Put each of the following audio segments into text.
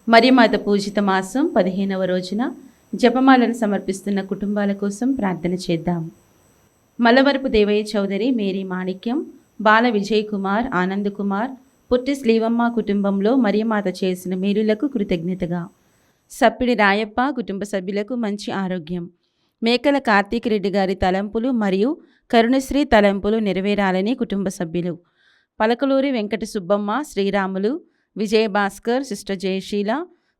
మరియమాత పూజిత మాసం 15వ రోజున జపమాలను సమర్పిస్తున్న కుటుంబాల కోసం ప్రార్థన చేద్దాం. మల్లవరపు దేవయ్య చౌదరి, మేరీ మాణిక్యం, బాల విజయ్ కుమార్, ఆనంద్ కుమార్, పుట్టి శ్రీవమ్మ కుటుంబంలో మరియమాత చేసిన మేలులకు కృతజ్ఞతగా. సప్పిడి రాయప్ప కుటుంబ సభ్యులకు మంచి ఆరోగ్యం. మేకల కార్తీక్ రెడ్డి గారి తలంపులు మరియు కరుణశ్రీ తలంపులు నెరవేరాలని కుటుంబ సభ్యులు. పలకలూరి వెంకట సుబ్బమ్మ, శ్రీరాములు, విజయభాస్కర్, సిస్టర్ జయశీల,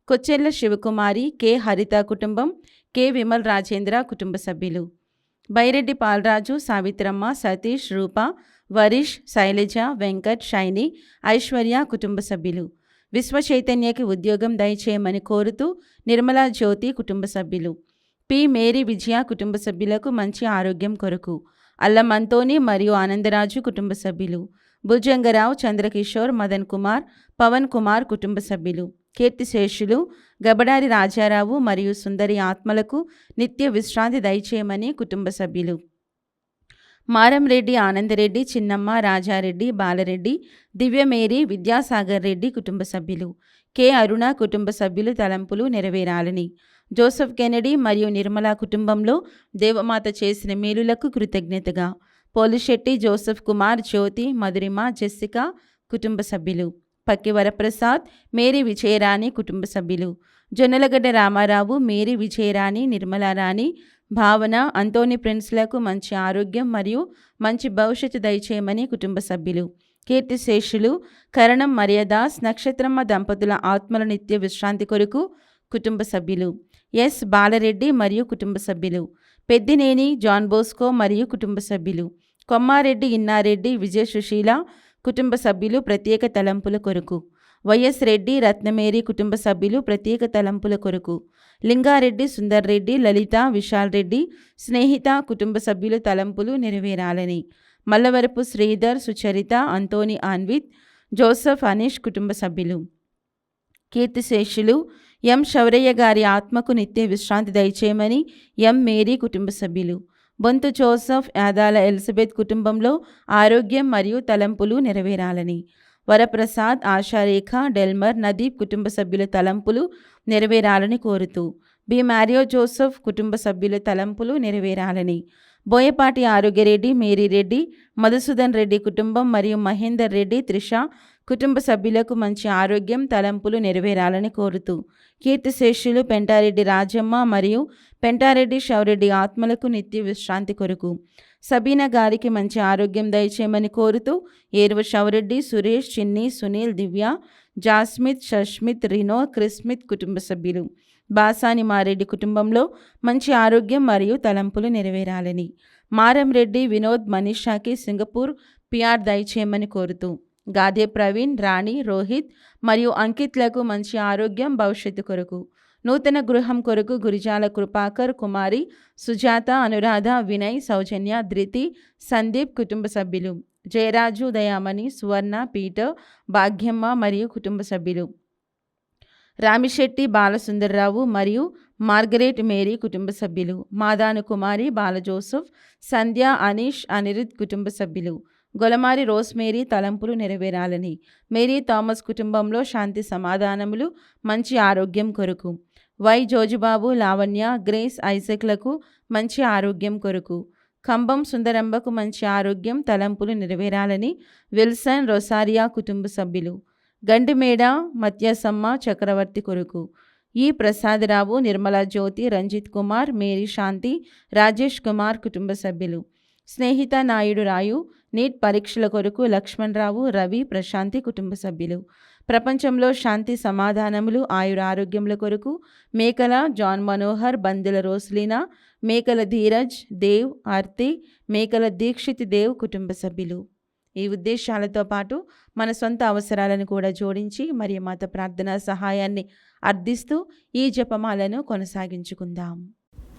కొచ్చెర్ల శివకుమారి, కె హరిత కుటుంబం, కె విమల్ రాజేంద్ర కుటుంబ సభ్యులు. బైరెడ్డి పాలరాజు, సావిత్రమ్మ, సతీష్, రూప, వరీష్, శైలజ, వెంకట్, షైని, ఐశ్వర్య కుటుంబ సభ్యులు. విశ్వ చైతన్యకి ఉద్యోగం దయచేయమని కోరుతూ నిర్మలా జ్యోతి కుటుంబ సభ్యులు. పి మేరీ విజయ కుటుంబ సభ్యులకు మంచి ఆరోగ్యం కొరకు. అల్లం అంతోని మరియు ఆనందరాజు కుటుంబ సభ్యులు. భుజంగరావు, చంద్రకిషోర్, మదన్ కుమార్, పవన్ కుమార్ కుటుంబ సభ్యులు. కీర్తిశేషులు గబడారి రాజారావు మరియు సుందరి ఆత్మలకు నిత్య విశ్రాంతి దయచేయమని కుటుంబ సభ్యులు. మారంరెడ్డి, ఆనందరెడ్డి, చిన్నమ్మ, రాజారెడ్డి, బాలరెడ్డి, దివ్యమేరీ, విద్యాసాగర్ రెడ్డి కుటుంబ సభ్యులు. కె అరుణ కుటుంబ సభ్యులు తలంపులు నెరవేరాలని. జోసెఫ్ కెనడీ మరియు నిర్మలా కుటుంబంలో దేవమాత చేసిన మేలులకు కృతజ్ఞతగా. పోలిశెట్టి జోసెఫ్ కుమార్, జ్యోతి, మధురిమ, జెస్సికా కుటుంబ సభ్యులు. పక్కి వరప్రసాద్, మేరీ విజయరాణి కుటుంబ సభ్యులు. జొన్నలగడ్డ రామారావు, మేరీ విజయరాణి, నిర్మలారాణి, భావన, అంతోని ప్రిన్స్లకు మంచి ఆరోగ్యం మరియు మంచి భవిష్యత్తు దయచేయమని కుటుంబ సభ్యులు. కీర్తిశేషులు కరణం, మరియదాస్, నక్షత్రమ్మ దంపతుల ఆత్మల నిత్య విశ్రాంతి కొరకు కుటుంబ సభ్యులు. ఎస్ బాలరెడ్డి మరియు కుటుంబ సభ్యులు. పెద్దినేని జాన్ బోస్కో మరియు కుటుంబ సభ్యులు. కొమ్మారెడ్డి, ఇన్నారెడ్డి, విజయ సుశీల కుటుంబ సభ్యులు ప్రత్యేక తలంపుల కొరకు. వైఎస్ రెడ్డి, రత్నమేరి కుటుంబ సభ్యులు ప్రత్యేక తలంపుల కొరకు. లింగారెడ్డి, సుందర్ రెడ్డి, లలిత, విశాల్ రెడ్డి, స్నేహిత కుటుంబ సభ్యులు తలంపులు నెరవేరాలని. మల్లవరపు శ్రీధర్, సుచరిత, అంతోని, ఆన్విత్, జోసెఫ్, అనీష్ కుటుంబ సభ్యులు. కీర్తిశేషులు ఎం శౌరయ్య గారి ఆత్మకు నిత్య విశ్రాంతి దయచేయమని ఎం మేరీ కుటుంబ సభ్యులు. బొంతు జోసెఫ్, యాదాల ఎలిజబెత్ కుటుంబంలో ఆరోగ్యం మరియు తలంపులు నెరవేరాలని. వరప్రసాద్, ఆశారేఖ, డెల్మర్, నదీప్ కుటుంబ సభ్యుల తలంపులు నెరవేరాలని కోరుతూ. బి మ్యారియో జోసెఫ్ కుటుంబ సభ్యుల తలంపులు నెరవేరాలని. బోయపాటి ఆరోగ్యరెడ్డి, మేరీరెడ్డి, మధుసూదన్ రెడ్డి కుటుంబం మరియు మహేందర్ రెడ్డి, త్రిష కుటుంబ సభ్యులకు మంచి ఆరోగ్యం, తలంపులు నెరవేరాలని కోరుతూ. కీర్తిశేషులు పెంటారెడ్డి రాజమ్మ మరియు పెంటారెడ్డి శౌరెడ్డి ఆత్మలకు నిత్య విశ్రాంతి కొరకు. సబీనా గారికి మంచి ఆరోగ్యం దయచేయమని కోరుతూ. ఏరువ శౌరెడ్డి, సురేష్, చిన్ని, సునీల్, దివ్య, జాస్మిత్, షష్మిత్, రినో, క్రిస్మిత్ కుటుంబ సభ్యులు. బాసాని మారెడ్డి కుటుంబంలో మంచి ఆరోగ్యం మరియు తలంపులు నెరవేరాలని. మారంరెడ్డి, వినోద్, మనీషాకి సింగపూర్ పిఆర్ దయచేయమని కోరుతూ. గాదే ప్రవీణ్, రాణి, రోహిత్ మరియు అంకిత్లకు మంచి ఆరోగ్యం, భవిష్యత్తు కొరకు. నూతన గృహం కొరకు గురిజాల కృపాకర్, కుమారి, సుజాత, అనురాధ, వినయ్, సౌజన్య, ధృతి, సందీప్ కుటుంబ సభ్యులు. జయరాజు, దయామణి, సువర్ణ, పీటర్, భాగ్యమ్మ మరియు కుటుంబ సభ్యులు. రామిశెట్టి బాలసుందర్రావు మరియు మార్గరేట్ మేరీ కుటుంబ సభ్యులు. మాదాను కుమారి, బాల జోసెఫ్, సంధ్య, అనీష్, అనిరుద్ కుటుంబ సభ్యులు. గొలమారి రోస్మేరీ తలంపులు నెరవేరాలని. మేరీ థామస్ కుటుంబంలో శాంతి సమాధానములు, మంచి ఆరోగ్యం కొరకు. వై జోజుబాబు, లావణ్య, గ్రేస్, ఐజక్లకు మంచి ఆరోగ్యం కొరకు. కంబం సుందరంబకు మంచి ఆరోగ్యం, తలంపులు నెరవేరాలని. విల్సన్, రొసారియా కుటుంబ సభ్యులు. గండిమేడ, మత్యసమ్మ, చక్రవర్తి కొరకు. ఈ ప్రసాదరావు, నిర్మలా జ్యోతి, రంజిత్ కుమార్, మేరీ శాంతి, రాజేష్ కుమార్ కుటుంబ సభ్యులు. స్నేహిత నాయుడు రాయు, నీట్ పరీక్షల కొరకు. లక్ష్మణరావు, రవి, ప్రశాంతి కుటుంబ సభ్యులు. ప్రపంచంలో శాంతి సమాధానములు, ఆయుర ఆరోగ్యముల కొరకు. మేకల జాన్ మనోహర్, బందెల రోస్లీనా, మేకల ధీరజ్, దేవ్, ఆర్తి, మేకల దీక్షిత్ దేవ్ కుటుంబ సభ్యులు. ఈ ఉద్దేశాలతో పాటు మన సొంత అవసరాలను కూడా జోడించి మరియమాత ప్రార్థనా సహాయాన్ని అర్థిస్తూ ఈ జపమాలను కొనసాగించుకుందాం.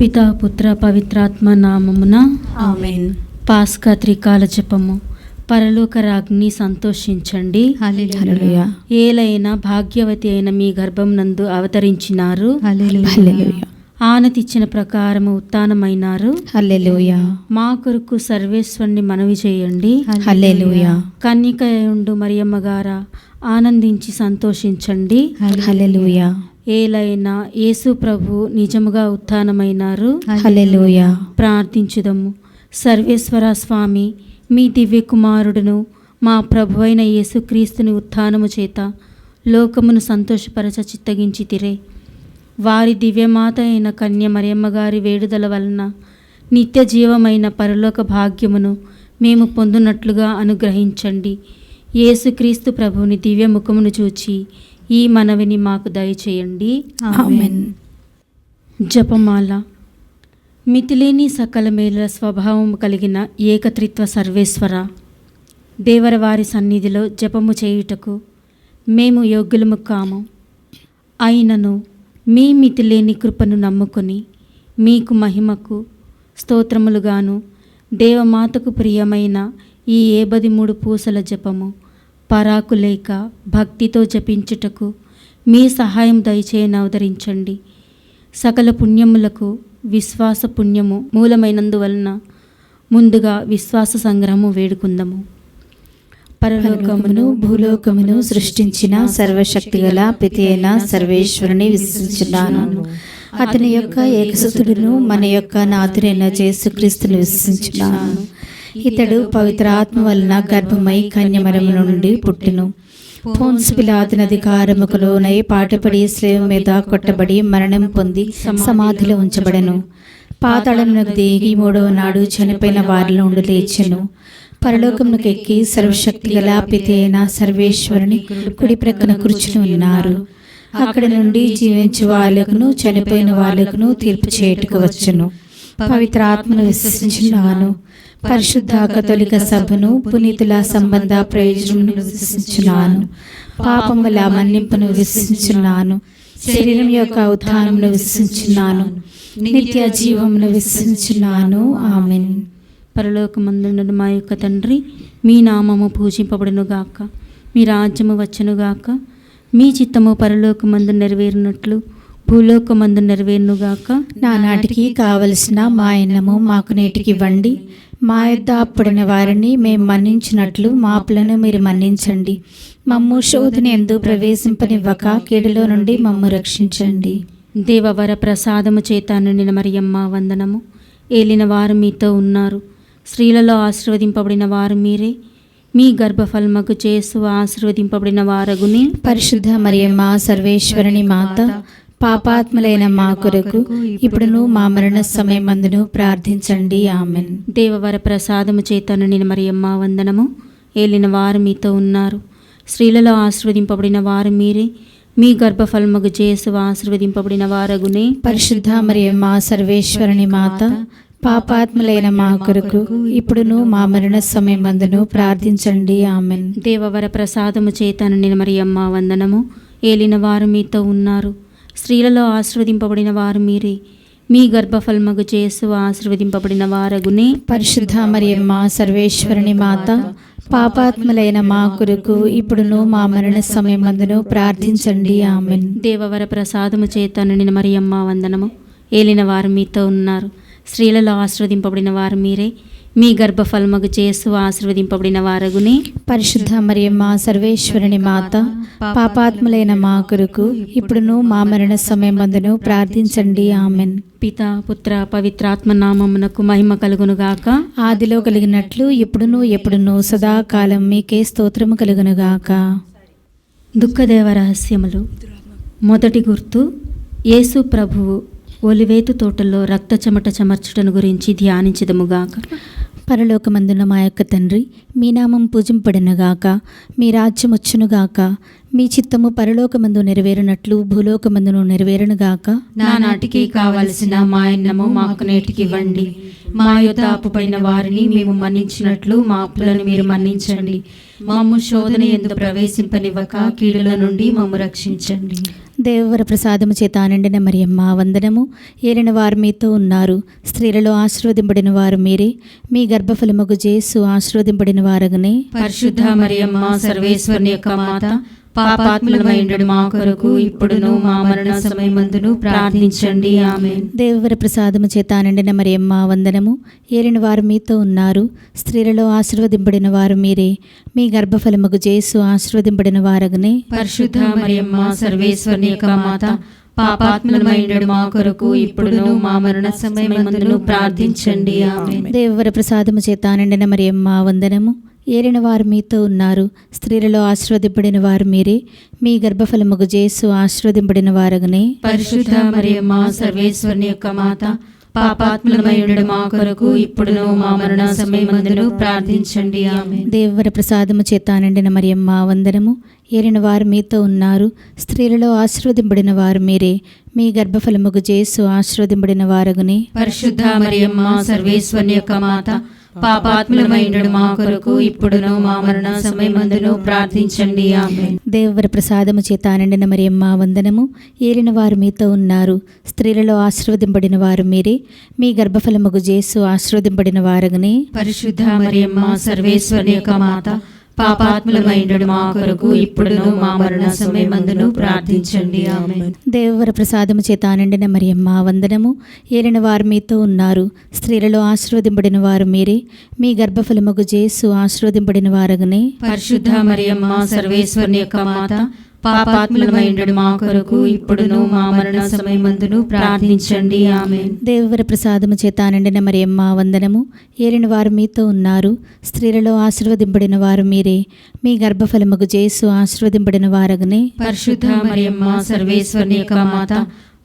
పితా, పుత్ర, పవిత్రాత్మ నామమున ఆమేన్. పాస్కా త్రికాల జపము. పరలోక రాజ్ఞి సంతోషించండి, ఆనతిచ్చిన ప్రకారము ఉత్థానమైనారు. హల్లెలూయా. మా కొరకు సర్వేశ్వరుని మనవి చేయండి. హల్లెలూయా. కన్యకయుండు మరియమ్మ గారా, ఆనందించి సంతోషించండి. హల్లెలూయా. ఏలైనా యేసు ప్రభు నిజముగా ఉత్థానమైనారు. హల్లెలూయా. ప్రార్థించుదము. సర్వేశ్వర స్వామి, మీ దివ్య కుమారుడును మా ప్రభు అయిన యేసుక్రీస్తుని ఉత్థానము చేత లోకమును సంతోషపరచ చిత్తగించితిరే. వారి దివ్యమాత అయిన కన్య మరియమ్మ గారి వేడుదల వలన నిత్య జీవమైన పరలోక భాగ్యమును మేము పొందునట్లుగా అనుగ్రహించండి. యేసుక్రీస్తు ప్రభువుని దివ్య ముఖమును చూచి ఈ మనవిని మాకు దయచేయండి. ఆమేన్. జపమాల. మితిలేని సకల మేలుల స్వభావము కలిగిన ఏకత్రిత్వ సర్వేశ్వర, దేవరవారి సన్నిధిలో జపము చేయుటకు మేము యోగ్యులము కాము. అయినను మీ మితిలేని కృపను నమ్ముకొని మీకు మహిమకు స్తోత్రములుగాను దేవమాతకు ప్రియమైన ఈ 73 పూసల జపము పరాకులేక భక్తితో జపించుటకు మీ సహాయం దయచేయని అవతరించండి. సకల పుణ్యములకు విశ్వాస పుణ్యము మూలమైనందువలన ముందుగా విశ్వాస సంగ్రహము వేడుకుందాము. పరలోకమును భూలోకమును సృష్టించిన సర్వశక్తిగల పితి అయిన సర్వేశ్వరుని విశ్వసించున్నాను. అతని యొక్క ఏకసుతుడును మన యొక్క నాథుడైన యేసుక్రీస్తుని విశ్వసించున్నాను. ఇతడు పవిత్రాత్మ వలన గర్భమై కన్యమరము నుండి పుట్టెను. పోన్సు పిలాతుని అధికారముకు లోనై పాటుపడి స్లేవ మీద కొట్టబడి మరణం పొంది సమాధిలో ఉంచబడెను. పాతాళమునకు దిగి 3వ నాడు చనిపోయిన వారిలో నుండి లేచెను. పరలోకమునకు ఎక్కి సర్వశక్తి గల పితి అయిన సర్వేశ్వరుని కుడి ప్రక్కన కూర్చుని ఉన్నారు. అక్కడ నుండి జీవించు వాళ్ళకును చనిపోయిన వాళ్ళకును తీర్పు చేయుటకు వచ్చును. పవిత్ర ఆత్మను విశ్వసించున్నాను. పరిశుద్ధ కథోలిక సభను పునీతుల సంబంధ ప్రయోజనమును విశ్వసించున్నాను. పాపముల మన్నింపును విశ్వసించున్నాను. శరీరం యొక్క ఉత్థానమును విశ్వసించున్నాను. నిత్య జీవమును విశ్వసించున్నాను. ఆమేన్. పరలోకమందుండును మా యొక్క తండ్రి, మీ నామము పూజింపబడునుగాక, మీ రాజ్యము వచ్చునుగాక, మీ చిత్తము పరలోకమందు నెరవేరినట్లు భూలోకమందు నెరవేరునుగాక. నానాటికి కావలసిన మా అన్నము మాకు నేటికి ఇవ్వండి. మా యొద్ద అప్పుడైన వారిని మేము మన్నించినట్లు మా అప్పులను మీరు మన్నించండి. మమ్ము శోధన యందు ప్రవేశింపనివ్వక కీడులో నుండి మమ్ము రక్షించండి. దేవవర ప్రసాదము చేత నిండిన మరియమ్మ వందనము. ఏలిన వారు మీతో ఉన్నారు. స్త్రీలలో ఆశీర్వదింపబడిన వారు మీరే. మీ గర్భఫలముకు యేసు ఆశీర్వదింపబడిన వారగుని. పరిశుద్ధ మరియమ్మ సర్వేశ్వరుని మాత, పాపాత్ములైన మా కొరకు ఇప్పుడును మా మరణ సమయమందును ప్రార్థించండి. ఆమెన్. దేవవర ప్రసాదము చేత నిండిన మరియమ్మ వందనము. ఏలిన వారు మీతో ఉన్నారు. స్త్రీలలో ఆశీర్వదింపబడిన వారు మీరే. మీ గర్భఫలముకు యేసు ఆశీర్వదింపబడిన వారగునే. పరిశుద్ధ మరియమ్మ సర్వేశ్వరుని మాత, పాపాత్ములైన మా కొరకు ఇప్పుడును మా మరణ సమయమందును ప్రార్థించండి. ఆమెన్. దేవవర ప్రసాదము చేత నిండిన మరియమ్మ వందనము. ఏలిన వారు మీతో ఉన్నారు. స్త్రీలలో ఆశీర్వదింపబడిన వారు మీరే. మీ గర్భఫలముకు యేసు ఆశీర్వదింపబడిన వారగునే. పరిశుద్ధ మరియమ్మ సర్వేశ్వరుని మాత, పాపాత్ములైన మా కొరకు ఇప్పుడును మా మరణ సమయమందును ప్రార్థించండి. ఆమెన్. దేవవర ప్రసాదము చేత నిండిన మరియమ్మ వందనము. ఏలిన వారు మీతో ఉన్నారు. స్త్రీలలో ఆశీర్వదింపబడిన వారు మీరే. మీ గర్భఫలముకు యేసు ఆశీర్వదింపబడిన వారగునే. పరిశుద్ధ మరియమ్మ సర్వేశ్వరుని మాత, పాపాత్ములైన మా కొరకు ఇప్పుడును మా మరణ సమయమందును ప్రార్థించండి. ఆమెన్. పితా పుత్ర పవిత్రాత్మ నామమునకు మహిమ కలుగునుగాక. ఆదిలో కలిగినట్లు ఇప్పుడును ఎప్పుడును సదాకాలం మీకే స్తోత్రము కలుగునుగాక. దుఃఖదేవ రహస్యములు. మొదటి గుర్తు, యేసు ప్రభువు ఒలివేతు తోటలో రక్త చెమట చెమర్చుటను గురించి ధ్యానించదముగాక. పరలోకమందున మా యొక్క తండ్రి, మీ నామం పూజింపబడునుగాక, మీ రాజ్యం వచ్చునుగాక, మీ చిత్తము పరలోకమందు నెరవేరునట్లు భూలోకమందును నెరవేరునుగాక. నానాటికి కావలసిన మా అన్నము మాకు నేటికి ఇవ్వండి. మా యొద్ద అప్పుపడిన వారిని మేము మన్నించినట్లు మా అప్పులను మీరు మన్నించండి. మమ్ము శోధన యందు ప్రవేశింపనివ్వక కీడుల నుండి మమ్ము రక్షించండి. దేవవర ప్రసాదము చేత నిండిన మరియమ్మ వందనము. ఏలిన వారు మీతో ఉన్నారు. స్త్రీలలో ఆశీర్వదింపబడిన వారు మీరే. మీ గర్భఫలముకు యేసు ఆశీర్వదింపబడిన వారగునే. పరిశుద్ధ మరియమ్మ సర్వేశ్వరుని యొక్క మాత, పాపాత్ములమైండు మా కొరకు ఇప్పుడును మా మరణ సమయమందును ప్రార్థించండి. ఆమేన్. దేవవర ప్రసాదము చేత నిండిన మరియమ్మ వందనము. ఏలిన వారు మీతో ఉన్నారు, స్త్రీలలో ఆశీర్వదింపబడిన వారు మీరే. మీ గర్భఫలముగు యేసు ఆశీర్వదింపబడిన వారగనే. పరిశుద్ధ మరియమ్మ సర్వేశ్వరుని యొక్క మాత, పాపాత్ములమైండు మా కొరకు ఇప్పుడును మా మరణ సమయమందును ప్రార్థించండి. ఆమేన్. దేవవర ప్రసాదము చేత నిండిన మరియమ్మ వందనము. ఏలిన వారు మీతో ఉన్నారు, స్త్రీలలో ఆశీర్వదింపబడిన వారు మీరే. మీ గర్భఫలముగు యేసు ఆశీర్వదింపబడిన వారగనే. పరిశుద్ధ మరియమ్మ సర్వేశ్వరుని యొక్క మాత, పాపాత్ములమైండు మా కొరకు ఇప్పుడును మా మరణ సమయమందును ప్రార్థించండి. ఆమేన్. దేవవర ప్రసాదము చేత నిండిన మరియమ్మ వందనము. ఏలిన వారు మీతో ఉన్నారు, స్త్రీలలో ఆశీర్వదింపబడిన వారు మీరే. మీ గర్భఫలముగు యేసు ఆశీర్వదింపబడిన వారగునే. పరిశుద్ధ మరియమ్మ సర్వేశ్వరుని యొక్క మాత, పాపాత్ములమైండు మా కొరకు ఇప్పుడును మా మరణ సమయమందును ప్రార్థించండి. ఆమేన్. దేవవర ప్రసాదము చేత నిండిన మరియమ్మ వందనము. ఏలిన వారు మీతో ఉన్నారు, స్త్రీలలో ఆశీర్వదింపబడిన వారు మీరే. మీ గర్భఫలముగు యేసు ఆశీర్వదింపబడిన వారగనే. పరిశుద్ధ మరియమ్మ సర్వేశ్వరుని యొక్క మాత, పాపాత్ములమైండు మా కొరకు ఇప్పుడును మా మరణ సమయమందును ప్రార్థించండి. ఆమేన్. దేవవర ప్రసాదము చేత నిండిన మరియమ్మ వందనము. ఏలిన వారు మీతో ఉన్నారు, స్త్రీలలో ఆశీర్వదింపబడిన వారు మీరే. మీ గర్భఫలముగు యేసు ఆశీర్వదింపబడిన వారగనే. పరిశుద్ధ మరియమ్మ సర్వేశ్వరుని యొక్క మాత, పాపాత్ములమైండు మా కొరకు ఇప్పుడును మా మరణ సమయమందును ప్రార్థించండి. ఆమేన్. దేవవర ప్రసాదము చేత నిండిన మరియమ్మ వందనము. ఏలిన వారు మీతో ఉన్నారు, స్త్రీలలో ఆశీర్వదింపబడిన వారు మీరే. మీ గర్భఫలముగు యేసు ఆశీర్వదింపబడిన వారగనే. పరిశుద్ధ మరియమ్మ సర్వేశ్వరుని యొక్క మాత,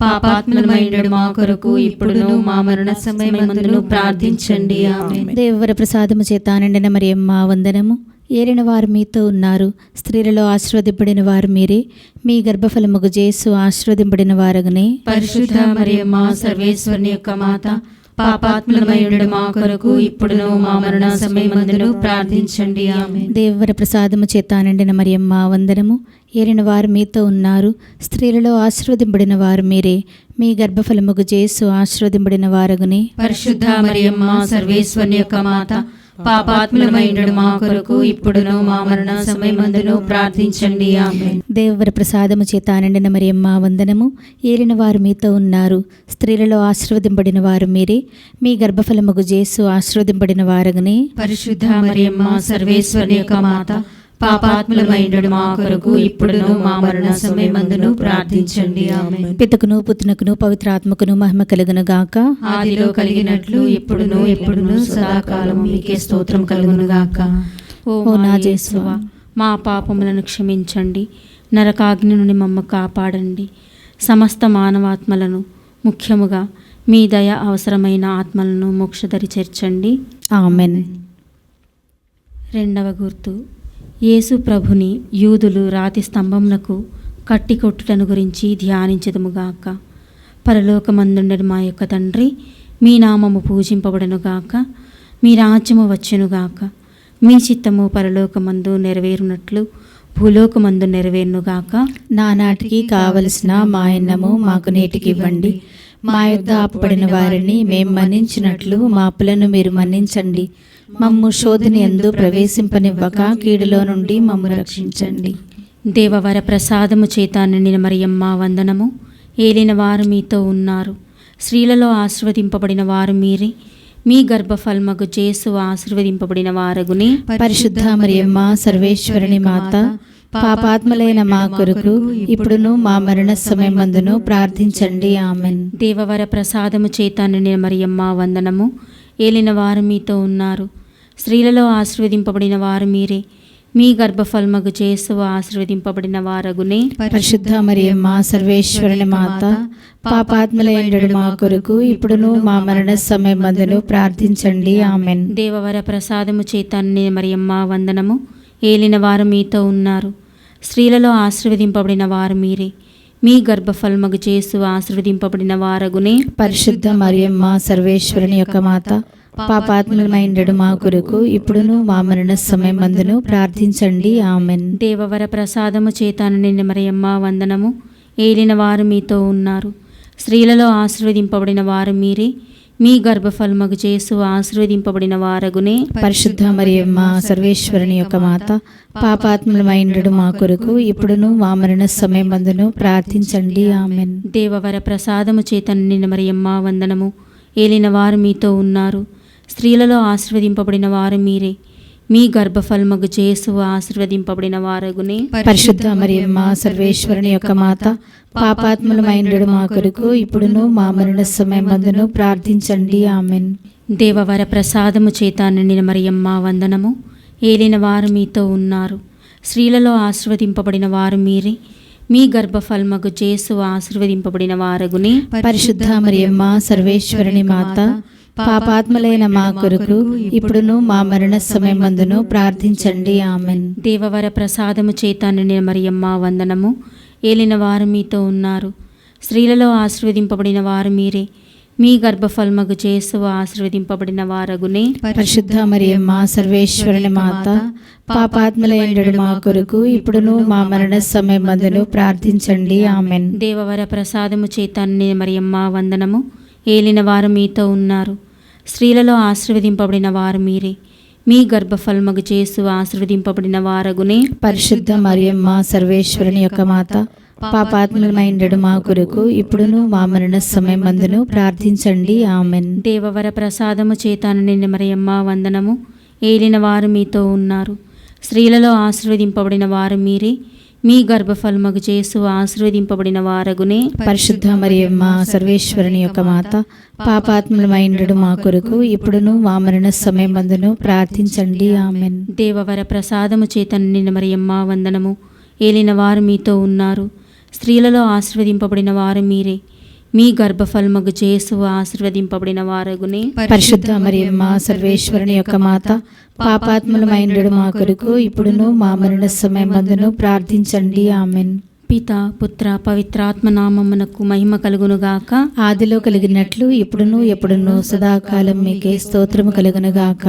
పాపాత్ములమైండు మా కొరకు ఇప్పుడును మా మరణ సమయమందును ప్రార్థించండి. ఆమేన్. దేవవర ప్రసాదము చేత నిండిన మరియమ్మ వందనము. ఏలిన వారు మీతో ఉన్నారు, స్త్రీలలో ఆశీర్వదింపబడిన వారు మీరే. మీ గర్భఫలముగు యేసు ఆశీర్వదింపబడిన వారగనే. పరిశుద్ధ మరియమ్మ సర్వేశ్వరుని యొక్క మాత, పాపాత్ములమైండు మా కొరకు ఇప్పుడును మా మరణ సమయమందును ప్రార్థించండి. ఆమేన్. దేవవర ప్రసాదము చేత నిండిన మరియమ్మ వందనము. ఏలిన వారు మీతో ఉన్నారు, స్త్రీలలో ఆశీర్వదింపబడిన వారు మీరే. మీ గర్భఫలముగు యేసు ఆశీర్వదింపబడిన వారగునే. పరిశుద్ధ మరియమ్మ సర్వేశ్వరుని యొక్క మాత, పాపాత్ములమైండు మా కొరకు ఇప్పుడును మా మరణ సమయమందును ప్రార్థించండి. ఆమేన్. దేవవర ప్రసాదము చేత నిండిన మరియమ్మ వందనము. ఏలిన వారు మీతో ఉన్నారు, స్త్రీలలో ఆశీర్వదింపబడిన వారు మీరే. మీ గర్భఫలముగు యేసు ఆశీర్వదింపబడిన వారగనే. పరిశుద్ధ మరియమ్మ సర్వేశ్వరుని యొక్క మాత, పాపాత్ములమైండు మా కొరకు ఇప్పుడును మా మరణ సమయమందును ప్రార్థించండి. ఆమేన్. పితకును పుత్రునకును పవిత్రాత్మకును మహిమ కలుగును గాక. ఆదిలో కలిగినట్లు ఇప్పుడును ఎప్పుడును సదాకాలం మీకే స్తోత్రం కలుగును గాక. ఓ నా యేసువా, మా పాపములను క్షమించండి, నరకాగ్ని నుండి మమ్మ కాపాడండి, సమస్త మానవాత్మలను, ముఖ్యముగా మీ దయ అవసరమైన ఆత్మలను మోక్షదరి చేర్చండి. ఆమెన్. రెండవ గుర్తు, యేసు ప్రభుని యూదులు రాతి స్తంభమునకు కట్టి కొట్టుటను గురించి ధ్యానించదుముగాక. పరలోకమందుండెడు మా యొక్క తండ్రి, మీ నామము పూజింపబడనుగాక, మీ రాజ్యము వచ్చునుగాక, మీ చిత్తము పరలోకమందు నెరవేరునట్లు భూలోకమందు నెరవేరునుగాక. నానాటికి కావలసిన మా అన్నము మాకు నేటికి ఇవ్వండి. మా యొద్ద అప్పుపడిన వారిని మేము మన్నించినట్లు మా అప్పులను మీరు మన్నించండి. మమ్ము శోధన యందు ప్రవేశింపనివ్వక కీడులో నుండి మమ్ము రక్షించండి. దేవవర ప్రసాదము చేత నిండిన మరియమ్మ వందనము. ఏలిన వారు మీతో ఉన్నారు, స్త్రీలలో ఆశీర్వదింపబడిన వారు మీరే. మీ గర్భఫలమగు యేసు ఆశీర్వదింపబడిన వారగునే. పరిశుద్ధ మరియమ్మ సర్వేశ్వరుని మాత, పాపాత్ములైన మా కొరకు ఇప్పుడును మా మరణ సమయమందును ప్రార్థించండి. ఆమెన్. దేవవర ప్రసాదము చేత నిండిన మరియమ్మ వందనము. ఏలిన వారు మీతో ఉన్నారు, స్త్రీలలో ఆశీర్వదింపబడిన వారు మీరే. మీ గర్భఫలమగు యేసు ఆశీర్వదింపబడిన వారగునే. పరిశుద్ధ మరియమ్మ సర్వేశ్వరుని మాత, పాపాత్ములైన మా కొరకు ఇప్పుడును మా మరణ సమయమందును ప్రార్థించండి. ఆమెన్. దేవవర ప్రసాదము చేత నిండిన మరియమ్మ వందనము. ఏలిన వారు మీతో ఉన్నారు, స్త్రీలలో ఆశీర్వదింపబడిన వారు మీరే. మీ గర్భఫలమగు యేసు ఆశీర్వదింపబడిన వారగునే. పరిశుద్ధ మరియమ్మ సర్వేశ్వరుని యొక్క మాత, పాపాత్ములమైన మా కొరకు ఇప్పుడును మా మరణ సమయమందును ప్రార్థించండి. ఆమెన్. దేవవర ప్రసాదము చేత నిండిన మరియమ్మ వందనము. ఏలిన వారు మీతో ఉన్నారు, స్త్రీలలో ఆశీర్వదింపబడిన వారు మీరే. మీ గర్భఫలమగు యేసు ఆశీర్వదింపబడిన వారగునే. పరిశుద్ధ మరియమ్మ సర్వేశ్వరుని యొక్క మాత, పాపాత్ములమైనడు మా కొరకు ఇప్పుడును మా మరణ సమయమందును ప్రార్థించండి. ఆమెన్. దేవవర ప్రసాదము చేత నిండిన మరియమ్మ వందనము. ఏలిన వారు మీతో ఉన్నారు, స్త్రీలలో ఆశీర్వదింపబడిన వారు మీరే. మీ గర్భఫలమగు యేసు ఆశీర్వదింపబడిన వారగునే. పరిశుద్ధ మరియమ్మ సర్వేశ్వరుని యొక్క మాత, పాపాత్ములమైనడు మా కొరకు ఇప్పుడును మా మరణ సమయమందును ప్రార్థించండి. ఆమెన్. దేవవర ప్రసాదము చేత నిండిన మరియమ్మ వందనము. ఏలిన వారు మీతో ఉన్నారు, స్త్రీలలో ఆశీర్వదింపబడిన వారు మీరే. మీ గర్భఫలమగు యేసు ఆశీర్వదింపబడిన వారగునే. పరిశుద్ధ మరియమ్మ సర్వేశ్వరుని మాత, పాపాత్ములైన మా కొరకు ఇప్పుడును మా మరణ సమయమందును ప్రార్థించండి. ఆమెన్. దేవవర ప్రసాదము చేత నిండిన మరియమ్మ వందనము. ఏలిన వారు మీతో ఉన్నారు, స్త్రీలలో ఆశీర్వదింపబడిన వారు మీరే. మీ గర్భఫలమగు యేసు ఆశీర్వదింపబడిన వారగునే. పరిశుద్ధ మరియమ్మ సర్వేశ్వరుని మాత, పాపాత్ములైనడు మా కొరకు ఇప్పుడును మా మరణ సమయమందును ప్రార్థించండి. ఆమెన్. దేవవర ప్రసాదము చేత నిండిన మరియమ్మ వందనము. ఏలిన వారు మీతో ఉన్నారు, స్త్రీలలో ఆశీర్వదింపబడిన వారు మీరే. మీ గర్భఫలమగు యేసు ఆశీర్వదింపబడిన వారగునే. పరిశుద్ధ మరియమ్మ సర్వేశ్వరుని యొక్క మాత, పాపాత్ములమైనడు మా కొరకు ఇప్పుడును మా మరణ సమయమందును ప్రార్థించండి. ఆమెన్. దేవవర ప్రసాదము చేత నిండిన మరియమ్మ వందనము. ఏలిన వారు మీతో ఉన్నారు, స్త్రీలలో ఆశీర్వదింపబడిన వారు మీరే. మీ గర్భఫలమగు యేసు ఆశీర్వదింపబడిన వారగునే. పరిశుద్ధ మరియమ్మ సర్వేశ్వరుని యొక్క మాత, పాపాత్ములమైనడు మా కొరకు ఇప్పుడును మా మరణ సమయమందును ప్రార్థించండి. ఆమెన్. దేవవర ప్రసాదము చేత నిండిన మరియమ్మ వందనము. ఏలిన వారు మీతో ఉన్నారు, స్త్రీలలో ఆశీర్వదింపబడిన వారు మీరే. మీ గర్భఫలమగు యేసు ఆశీర్వదింపబడిన వారగునే. పరిశుద్ధ మరియమ్మ సర్వేశ్వరుని యొక్క మాత, పాపాత్ములమైనడు మా కొరకు ఇప్పుడును మా మరణ సమయమందును ప్రార్థించండి. ఆమెన్. పిత పుత్ర పవిత్రాత్మ నామమునకు మహిమ కలుగునుగాక. ఆదిలో కలిగినట్లు ఇప్పుడును ఎప్పుడును సదాకాలం మీకే స్తోత్రము కలుగునుగాక.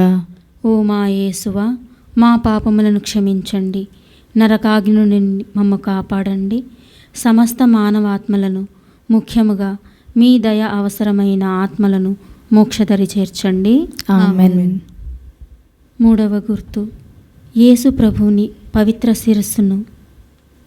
ఓ మా యేసువా, మా పాపములను క్షమించండి, నరకాగ్ని నుండి మమ్ము కాపాడండి, సమస్త మానవాత్మలను, ముఖ్యముగా మీ దయ అవసరమైన ఆత్మలను మోక్షదరి చేర్చండి. ఆమెన్. మూడవ గుర్తు, యేసు ప్రభువుని పవిత్ర శిరస్సును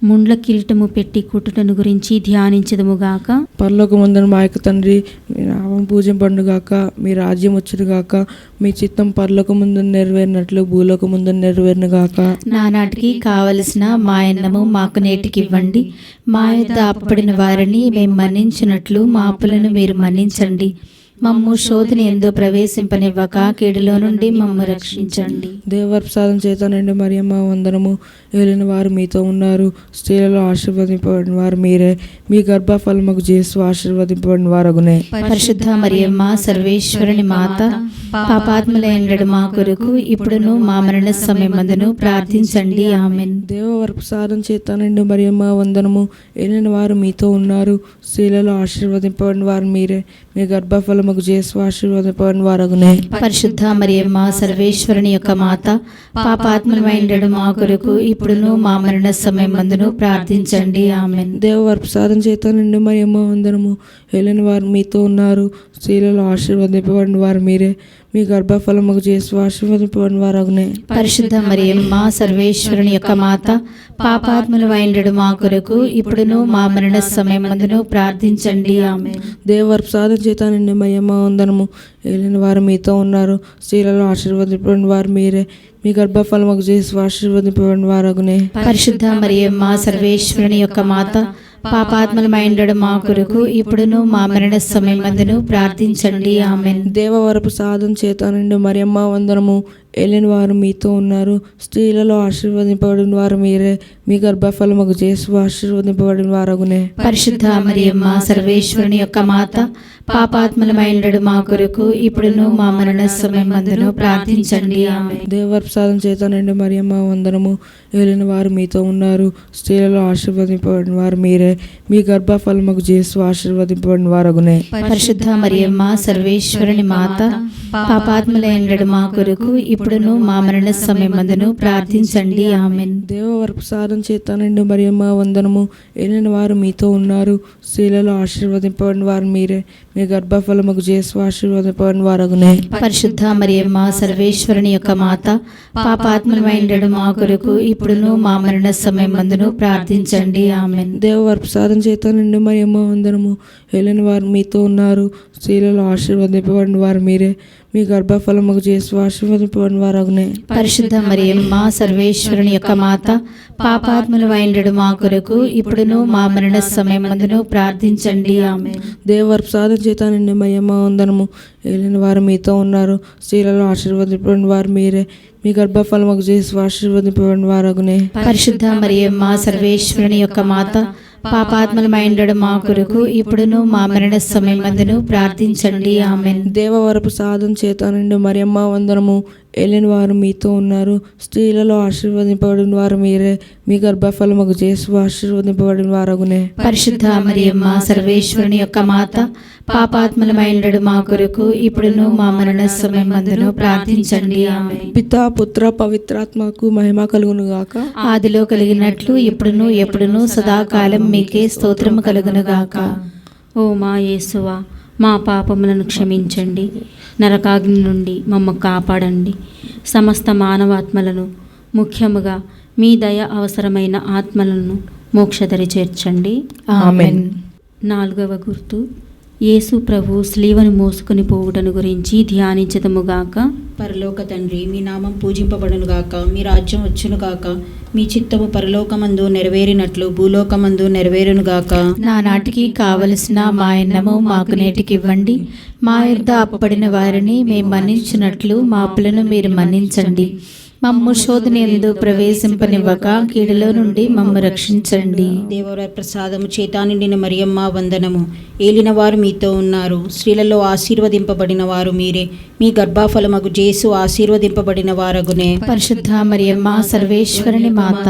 ముండ్ల కిరీటము పెట్టి కుట్టుటను గురించి ధ్యానించదుముగాక. పరలోకమందున మా యొక్క తండ్రి, మీ నామం పూజింపబడుగాక, మీ రాజ్యం వచ్చునుగాక, మీ చిత్తం పరలోకమందున నెరవేరినట్లు భూలోకమందున నెరవేరునుగాక. నానాటికి కావలసిన మా అన్నము మాకు నేటికి ఇవ్వండి. మా యొద్ద అప్పడిన వారిని మేము మన్నించినట్లు మా అప్పులను మీరు మన్నించండి. మమ్ము శోధన యందు ప్రవేశింపనివ్వక కీడులో నుండి మమ్ము రక్షించండి. దేవప్రసాదం చేత నిండి మరియమ్మ వందనము. ఏలిన వారు మీతో ఉన్నారు, స్త్రీలలో ఆశీర్వదింపబడిన వారు మీరే. మీ గర్భఫలమగు యేసు ఆశీర్వదింపబడిన వారగునే. పరిశుద్ధ మరియమ్మ సర్వేశ్వరుని మాత, పాపాత్ములైనడు మా కొరకు ఇప్పుడును మా మరణ సమయమందును ప్రార్థించండి. ఆమెన్. దేవప్రసాదం చేత నిండి మరియమ్మ వందనము. ఏలిన వారు మీతో ఉన్నారు, స్త్రీలలో ఆశీర్వదింపబడిన వారు మీరే. మీ గర్భఫలమగు యేసు ఆశీర్వదింపబడిన వారగునే. పరిశుద్ధ మరియమ్మ సర్వేశ్వరుని యొక్క మాత, పాపాత్ములమైనడు మా కొరకు ఇప్పుడును మా మరణ సమయమందును ప్రార్థించండి. ఆమెన్. దేవప్రసాదం చేత నిండి మరియమ్మ వందనము. ఏలిన వారు మీతో ఉన్నారు, స్త్రీలలో ఆశీర్వదింపబడిన వారు మీరే. మీ గర్భఫలమగు యేసు ఆశీర్వదింపబడిన వారగునే. పరిశుద్ధ మరియమ్మ సర్వేశ్వరుని యొక్క మాత, పాపాత్ములమైనడు మా కొరకు ఇప్పుడును మా మరణ సమయమందును ప్రార్థించండి. ఆమెన్. దేవప్రసాదం చేత నిండి మరియమ్మ వందనము. ఏలిన వారు మీతో ఉన్నారు, స్త్రీలలో ఆశీర్వదింపబడిన వారు మీరే. మీ గర్భఫలమగు యేసు ఆశీర్వదింపబడిన వారగునే. పరిశుద్ధ మరియమ్మ సర్వేశ్వరుని యొక్క మాత, పాపాత్ములమైనడు మా కొరకు ఇప్పుడును మా మరణ సమయమందును ప్రార్థించండి. ఆమెన్. దేవవరప్రసాదం చేత నిండి మరియమ్మ వందనము. ఏలిన వారు మీతో ఉన్నారు, స్త్రీలలో ఆశీర్వదింపబడిన వారు మీరే. మీ గర్భఫలమగు యేసు ఆశీర్వదింపబడిన వారగునే. పరిశుద్ధ మరియమ్మ సర్వేశ్వరుని యొక్క మాత, పాపాత్ములమైనడు మా కొరకు ఇప్పుడును మా మరణ సమయమందును ప్రార్థించండి. ఆమెన్. దేవప్రసాదం చేత నిండి మరియమ్మ వందనము. ఏలిన వారు మీతో ఉన్నారు, స్త్రీలలో ఆశీర్వదింపబడిన వారు మీరే. మీ గర్భఫలమగు యేసు ఆశీర్వదింపబడిన వారగునే. పరిశుద్ధ మరియమ్మ సర్వేశ్వరుని మాత, పాపాత్ములైనడు మా కొరకు ఇప్పుడును మా మరణ సమయమందును ప్రార్థించండి. ఆమెన్. దేవవరప్రసాదం చేత నిండు మరియమ్మ వందనము. ఏలిన వారు మీతో ఉన్నారు. స్త్రీలలో ఆశీర్వదింపబడిన వారు మీరే. మీ గర్భఫలముకు చేసు ఆశీర్వదింపబడిన వారగునే. పరిశుద్ధ మరియమ్మ సర్వేశ్వరుని యొక్క మాత, పాపాత్ములమైండెడు మా కొరకు ఇప్పుడును మా మరణ సమయమందును ప్రార్థించండి. ఆమెన్. దేవవరప్రసాదం చేత నిండు మరియమ్మ వందనము. ఏలిన వారు మీతో ఉన్నారు. స్త్రీలలో ఆశీర్వదింపబడిన వారు మీరే. మీ గర్భఫలముకు చేసు ఆశీర్వదింపబడిన వారగునే. పరిశుద్ధ మరియమ్మ సర్వేశ్వరుని యొక్క మాత, పాపాత్ములమైండెడు మా కొరకు ఇప్పుడును మా మరణ సమయమందును ప్రార్థించండి. ఆమెన్. దేవవరప్రసాదం చేత నిండు మరియమ్మ వందనము. ఏలిన వారు మీతో ఉన్నారు. స్త్రీలలో ఆశీర్వదింపబడిన వారు మీరే. మీ గర్భఫలముకు చేసు ఆశీర్వదింపబడిన వారగునే. పరిశుద్ధ మరియమ్మ సర్వేశ్వరుని యొక్క మాత, పాపాత్ములమైండెడు మా కొరకు ఇప్పుడును మా మరణ సమయమందును ప్రార్థించండి. ఆమెన్. దేవవరప్రసాదం చేత నిండు మరియమ్మ వందనము. ఏలిన వారు మీతో ఉన్నారు. స్త్రీలలో ఆశీర్వదింపబడిన వారు మీరే. మీ గర్భఫలముకు చేసు ఆశీర్వదింపబడిన వారగునే. పరిశుద్ధ మరియమ్మ సర్వేశ్వరుని యొక్క మాత, పాపాత్ములమైండెడు మా కొరకు ఇప్పుడును మా మరణ సమయమందును ప్రార్థించండి. ఆమెన్. పితా పుత్ర పవిత్రాత్మకు మహిమ కలుగును గాక. ఆదిలో కలిగినట్లు ఇప్పుడును ఎప్పుడును సదాకాలం మీకే స్తోత్రము కలుగును గాక. ఓ మా యేసువా, మా పాపములను క్షమించండి, నరకాగ్ని నుండి మమ్మ కాపాడండి. సమస్త మానవాత్మలను, ముఖ్యముగా మీ దయ అవసరమైన ఆత్మలను మోక్షదరి చేర్చండి. ఆమెన్. 4వ గుర్తు, యేసు ప్రభు స్లీవను మోసుకుని పోవుటను గురించి ధ్యానించదముగాక. పరలోక తండ్రి, మీ నామం పూజింపబడునుగాక. మీ రాజ్యం వచ్చునుగాక. మీ చిత్తము పరలోకమందు నెరవేరినట్లు భూలోకమందు నెరవేరునుగాక. నానాటికి కావలసిన మా అన్నము మాకు నేటికి ఇవ్వండి. మా యొద్ద అప్పడిన వారిని మేము మన్నించినట్లు మా అప్పులను మీరు మన్నించండి. మమ్ము శోధనయందు ప్రవేశింపనివ్వక కీడులో నుండి మమ్ము రక్షించండి. దేవర ప్రసాదము చేత నిండిన మరియమ్మ వందనము. ఏలిన వారు మీతో ఉన్నారు. స్త్రీలలో ఆశీర్వదింపబడిన వారు మీరే. మీ గర్భఫలమగు జేసు ఆశీర్వదింపబడిన వారగునే. పరిశుద్ధ మరియమ్మ సర్వేశ్వరుని మాత,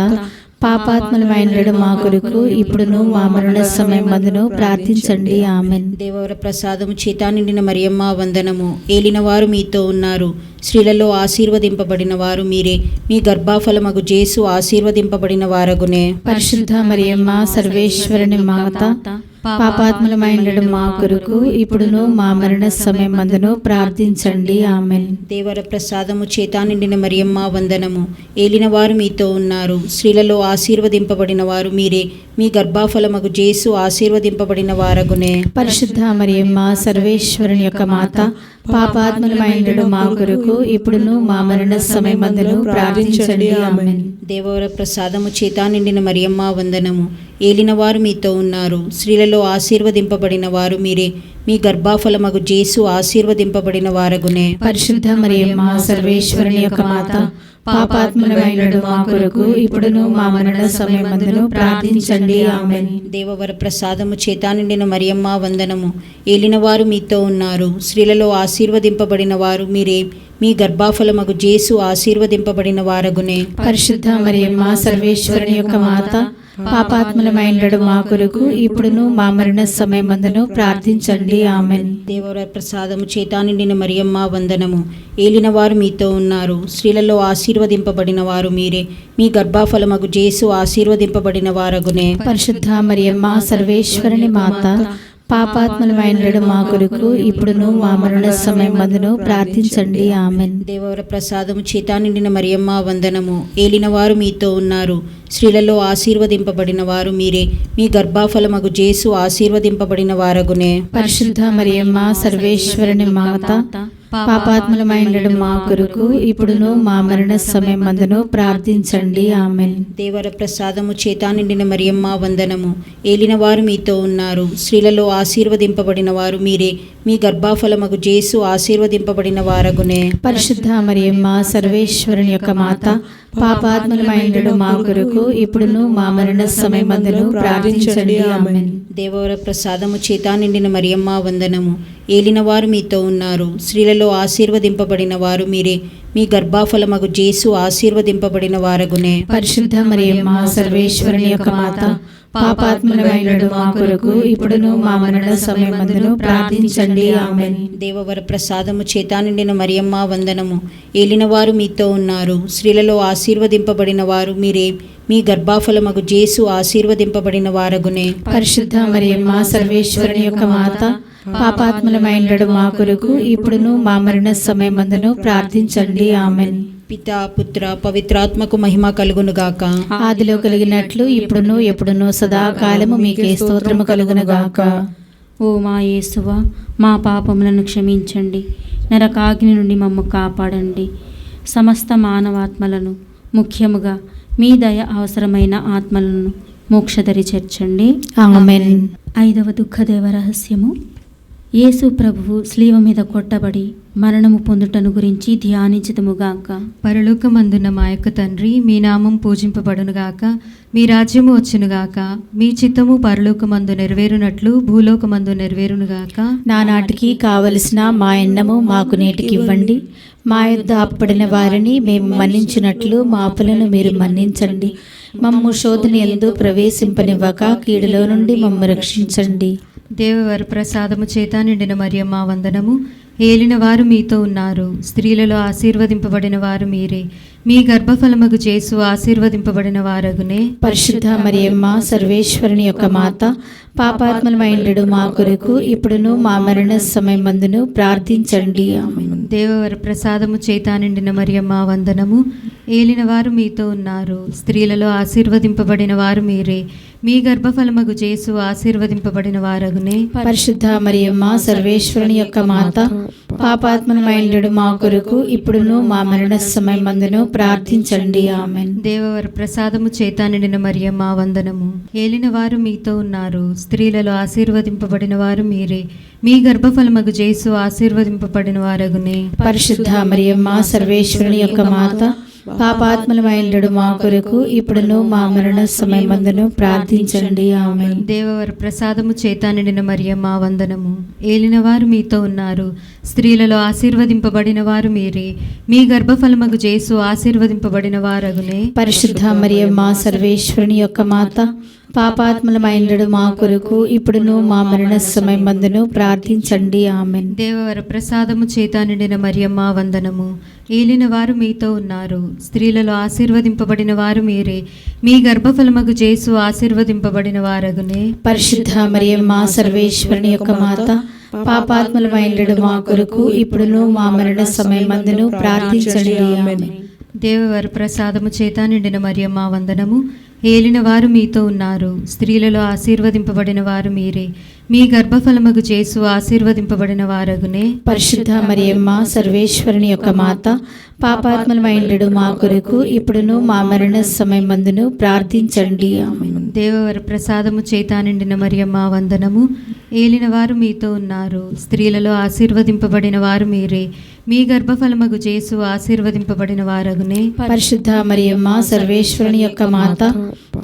పాపాత్ములమైనడు మా కొరకు ఇప్పుడును మా మరణ సమయమందును ప్రార్థించండి. ఆమెన్. దేవర ప్రసాదము చేత నిండిన మరియమ్మ వందనము. ఏలిన వారు మీతో ఉన్నారు. స్త్రీలలో ఆశీర్వదింపబడిన వారు మీరే. మీ గర్భఫలమగు జేసు ఆశీర్వదింపబడిన వారగునే. పరిశుద్ధ మరియమ్మ సర్వేశ్వరుని మాత, పాపాత్ములమైనడు మా కొరకు ఇప్పుడును మా మరణ సమయమందును ప్రార్థించండి. ఆమెన్. దేవర ప్రసాదము చేత నిండిన మరియమ్మ వందనము. ఏలిన వారు మీతో ఉన్నారు. స్త్రీలలో ఆశీర్వదింపబడిన వారు మీరే. మీ గర్భఫలమగు జేసు ఆశీర్వదింపబడిన వారగునే. పరిశుద్ధ మరియమ్మ సర్వేశ్వరుని యొక్క మాత, పాపాత్ములమైనడు మా కొరకు ఇప్పుడును మా మరణ సమయమందును ప్రార్థించండి. ఆమెన్. దేవర ప్రసాదము చేత నిండిన మరియమ్మ వందనము. ఏలిన వారు మీతో ఉన్నారు. స్త్రీలలో ఆశీర్వదింపబడిన వారు మీరే. మీ గర్భఫలమగు జేసు ఆశీర్వదింపబడిన వారగునే. పరిశుద్ధ మరియమ్మ సర్వేశ్వరుని యొక్క మాత, పాపాత్ములమైనడు మా కొరకు ఇప్పుడును మా మరణ సమయమందును ప్రార్థించండి. ఆమెన్. దేవవర ప్రసాదము చేత నిండిన మరియమ్మ వందనము. ఏలిన వారు మీతో ఉన్నారు. స్త్రీలలో ఆశీర్వదింపబడిన వారు మీరే. మీ గర్భఫలమగు జేసు ఆశీర్వదింపబడిన వారగునే. పరిశుద్ధ మరియమ్మ సర్వేశ్వరుని యొక్క మాత, పాపాత్ములమైనడు మా కొరకు ఇప్పుడును మా మరణ సమయమందును ప్రార్థించండి. ఆమెన్. దేవర ప్రసాదము చేత నిండిన మరియమ్మ వందనము. ఏలిన వారు మీతో ఉన్నారు. స్త్రీలలో ఆశీర్వదింపబడిన వారు మీరే. మీ గర్భఫలమగు జేసు ఆశీర్వదింపబడిన వారగునే. పరిశుద్ధ మరియమ్మ సర్వేశ్వరుని మాత, పాపాత్ములమైనడు మా కొరకు ఇప్పుడును మా మరణ సమయమందును ప్రార్థించండి. ఆమెన్. దేవర ప్రసాదము చేత నిండిన మరియమ్మ వందనము. ఏలిన వారు మీతో ఉన్నారు. స్త్రీలలో ఆశీర్వదింపబడిన వారు మీరే. మీ గర్భఫలమగు జేసు ఆశీర్వదింపబడిన వారగునే. పరిశుద్ధ మరియమ్మ సర్వేశ్వరుని మాత, పాపాత్ములమైనడు మా కొరకు ఇప్పుడును మా మరణ సమయమందును ప్రార్థించండి. ఆమెన్. దేవర ప్రసాదము చేత నిండిన మరియమ్మ వందనము. ఏలిన వారు మీతో ఉన్నారు. స్త్రీలలో ఆశీర్వదింపబడిన వారు మీరే. మీ గర్భఫలమగు జేసు ఆశీర్వదింపబడిన వారగునే. పరిశుద్ధ మరియమ్మ సర్వేశ్వరుని యొక్క మాత, పాపాత్ములమైనడు మా కొరకు ఇప్పుడును మా మరణ సమయమందును ప్రార్థించండి. ఆమెన్. దేవర ప్రసాదము చేత నిండిన మరియమ్మ వందనము. ఏలిన వారు మీతో ఉన్నారు. స్త్రీలలో ఆశీర్వదింపబడిన వారు మీరే. మీ గర్భఫలమగు జేసు ఆశీర్వదింపబడిన వారగునే. పరిశుద్ధ మరియమ్మ సర్వేశ్వరుని యొక్క మాత, పాపాత్ములమైనడు మా కొరకు ఇప్పుడును మా మరణ సమయమందును ప్రార్థించండి. ఆమేన్. దేవవర ప్రసాదము చేత నిండిన మరియమ్మ వందనము. ఏలినవారు మీతో ఉన్నారు, స్త్రీలలో ఆశీర్వదింపబడిన వారు మీరే, మీ గర్భఫలమగు జేసు ఆశీర్వదింపబడిన వారగునే. పరిశుద్ధ మరియమ్మ సర్వేశ్వరుని యొక్క మాత, పాపాత్ములమైనడు మా కొరకు ఇప్పుడును మా మరణ సమయమందును ప్రార్థించండి. ఆమేన్. పితా పుత్ర పవిత్రాత్మకు మహిమ కలుగునుగాక. ఆదిలో కలిగినట్లు ఇప్పుడును ఎప్పుడును సదాకాలము మీకే స్తోత్రము కలుగునుగాక. ఓ మా యేసువా, మా పాపములను క్షమించండి, నరకాగ్ని నుండి మమ్ము కాపాడండి, సమస్త మానవాత్మలను ముఖ్యముగా మీ దయ అవసరమైన ఆత్మలను మోక్షదరి చేర్చండి. ఆమేన్. 5వ దుఃఖదేవ రహస్యము. యేసు ప్రభువు స్లీవ మీద కొట్టబడి మరణము పొందుటను గురించి ధ్యానించుదుముగాక. పరలోకమందున్న మా యొక్క తండ్రి, మీ నామం పూజింపబడునుగాక, మీ రాజ్యము వచ్చునుగాక, మీ చిత్తము పరలోకమందు నెరవేరునట్లు భూలోకమందు నెరవేరునుగాక. నానాటికి కావలసిన మా అన్నము మాకు నేటికి ఇవ్వండి. మా యొద్ద అప్పడిన వారిని మేము మన్నించినట్లు మా అప్పులను మీరు మన్నించండి. మమ్ము శోధన యందు ప్రవేశింపనివ్వక కీడులో నుండి మమ్ము రక్షించండి. దేవవర ప్రసాదము చేత నిండిన మరియమ్మ వందనము. ఏలిన వారు మీతో ఉన్నారు, స్త్రీలలో ఆశీర్వదింపబడిన వారు మీరే, మీ గర్భఫలమగు జేసు ఆశీర్వదింపబడిన వారగునే. పరిశుద్ధ మరియమ్మ సర్వేశ్వరుని యొక్క మాత, పాపాత్ములమైనడు మా కొరకు ఇప్పుడును మా మరణ సమయమందును ప్రార్థించండి. ఆమేన్. దేవవర ప్రసాదము చేత నిండిన మరియమ్మ వందనము. ఏలిన వారు మీతో ఉన్నారు, స్త్రీలలో ఆశీర్వదింపబడిన వారు మీరే, మీ గర్భఫలమగు జేసు ఆశీర్వదింపబడిన వారగునే. పరిశుద్ధ మరియమ్మ సర్వేశ్వరుని యొక్క మాత, పాపాత్ములమైనడు మా కొరకు ఇప్పుడును మా మరణ సమయమందును ప్రార్థించండి. ఆమేన్. దేవవర ప్రసాదము చేత నిండిన మరియమ్మ వందనము. ఏలిన వారు మీతో ఉన్నారు, స్త్రీలలో ఆశీర్వదింపబడిన వారు మీరే, మీ గర్భఫలమగు జేసు ఆశీర్వదింపబడిన వారగునే. పరిశుద్ధ మరియమ్మ సర్వేశ్వరుని యొక్క మాత, పాపాత్ములమైనడు మా కొరకు ఇప్పుడును మా మరణ సమయమందును ప్రార్థించండి. ఆమేన్. దేవవర ప్రసాదము చేత నిండిన మరియమ్మ వందనము. ఏలిన వారు మీతో ఉన్నారు, స్త్రీలలో ఆశీర్వదింపబడిన వారు మీరే, మీ గర్భఫలమగు జేసు ఆశీర్వదింపబడిన వారగునే. పరిశుద్ధ మరియమ్మ సర్వేశ్వరుని యొక్క మాత, పాపాత్ములమైనడు మా కొరకు ఇప్పుడును మా మరణ సమయమందును ప్రార్థించండి. ఆమేన్. దేవవర ప్రసాదము చేత నిండిన మరియమ్మ వందనము. ఏలిన వారు మీతో ఉన్నారు, స్త్రీలలో ఆశీర్వదింపబడిన వారు మీరే, మీ గర్భఫలమగు జేసు ఆశీర్వదింపబడిన వారగునే. పరిశుద్ధ మరియమ్మ సర్వేశ్వరుని యొక్క మాత, పాపాత్ములమైనడు మా కొరకు ఇప్పుడును మా మరణ సమయమందును ప్రార్థించండి. ఆమేన్. దేవవర ప్రసాదము చేత నిండిన మరియమ్మ వందనము. ఏలిన వారు మీతో ఉన్నారు, స్త్రీలలో ఆశీర్వదింపబడిన వారు మీరే, మీ గర్భఫలమగు జేసు ఆశీర్వదింపబడిన వారగునే. పరిశుద్ధ మరియమ్మ సర్వేశ్వరుని యొక్క మాత, పాపాత్ములమైనడు మా కొరకు ఇప్పుడును మా మరణ సమయమందును ప్రార్థించండి. ఆమేన్. దేవవర ప్రసాదము చేత నిండిన మరియమ్మ వందనము. ఏలిన వారు మీతో ఉన్నారు, స్త్రీలలో ఆశీర్వదింపబడిన వారు మీరే, మీ గర్భఫలమగు జేసు ఆశీర్వదింపబడిన వారగునే. పరిశుద్ధ మరియమ్మ సర్వేశ్వరుని యొక్క మాత,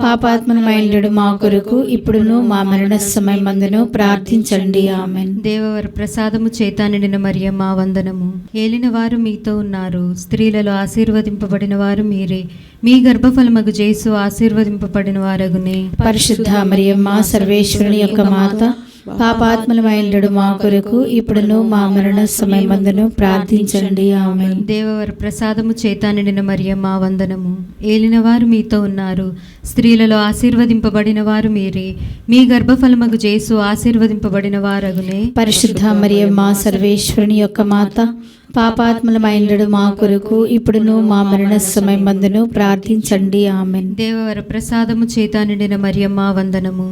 పాపాత్ములమైనడు మా కొరకు ఇప్పుడును మా మరణ సమయమందును ప్రార్థించండి. ఆమేన్. దేవవర ప్రసాదము చేత నిండిన మరియమ్మ వందనము. ఏలిన వారు మీతో ఉన్నారు, స్త్రీలలో ఆశీర్వదింపబడిన వారు మీరే, మీ గర్భఫలమగు జేసు ఆశీర్వదింపబడిన వారగునే. పరిశుద్ధ మరియమ్మ సర్వేశ్వరుని యొక్క మాత, పాపాత్ములమైనడు మా కొరకు ఇప్పుడును మా మరణ సమయమందును ప్రార్థించండి. ఆమేన్. దేవవర ప్రసాదము చేత నిండిన మరియమ్మ వందనము. ఏలిన వారు మీతో ఉన్నారు, స్త్రీలలో ఆశీర్వదింపబడిన వారు మీరే, మీ గర్భఫలమగు జేసు ఆశీర్వదింపబడిన వారగునే. పరిశుద్ధ మరియమ్మ సర్వేశ్వరుని యొక్క మాత, పాపాత్ములమైనడు మా కొరకు ఇప్పుడును మా మరణ సమయమందును ప్రార్థించండి. ఆమేన్. దేవవర ప్రసాదము చేత నిండిన మరియమ్మ వందనము.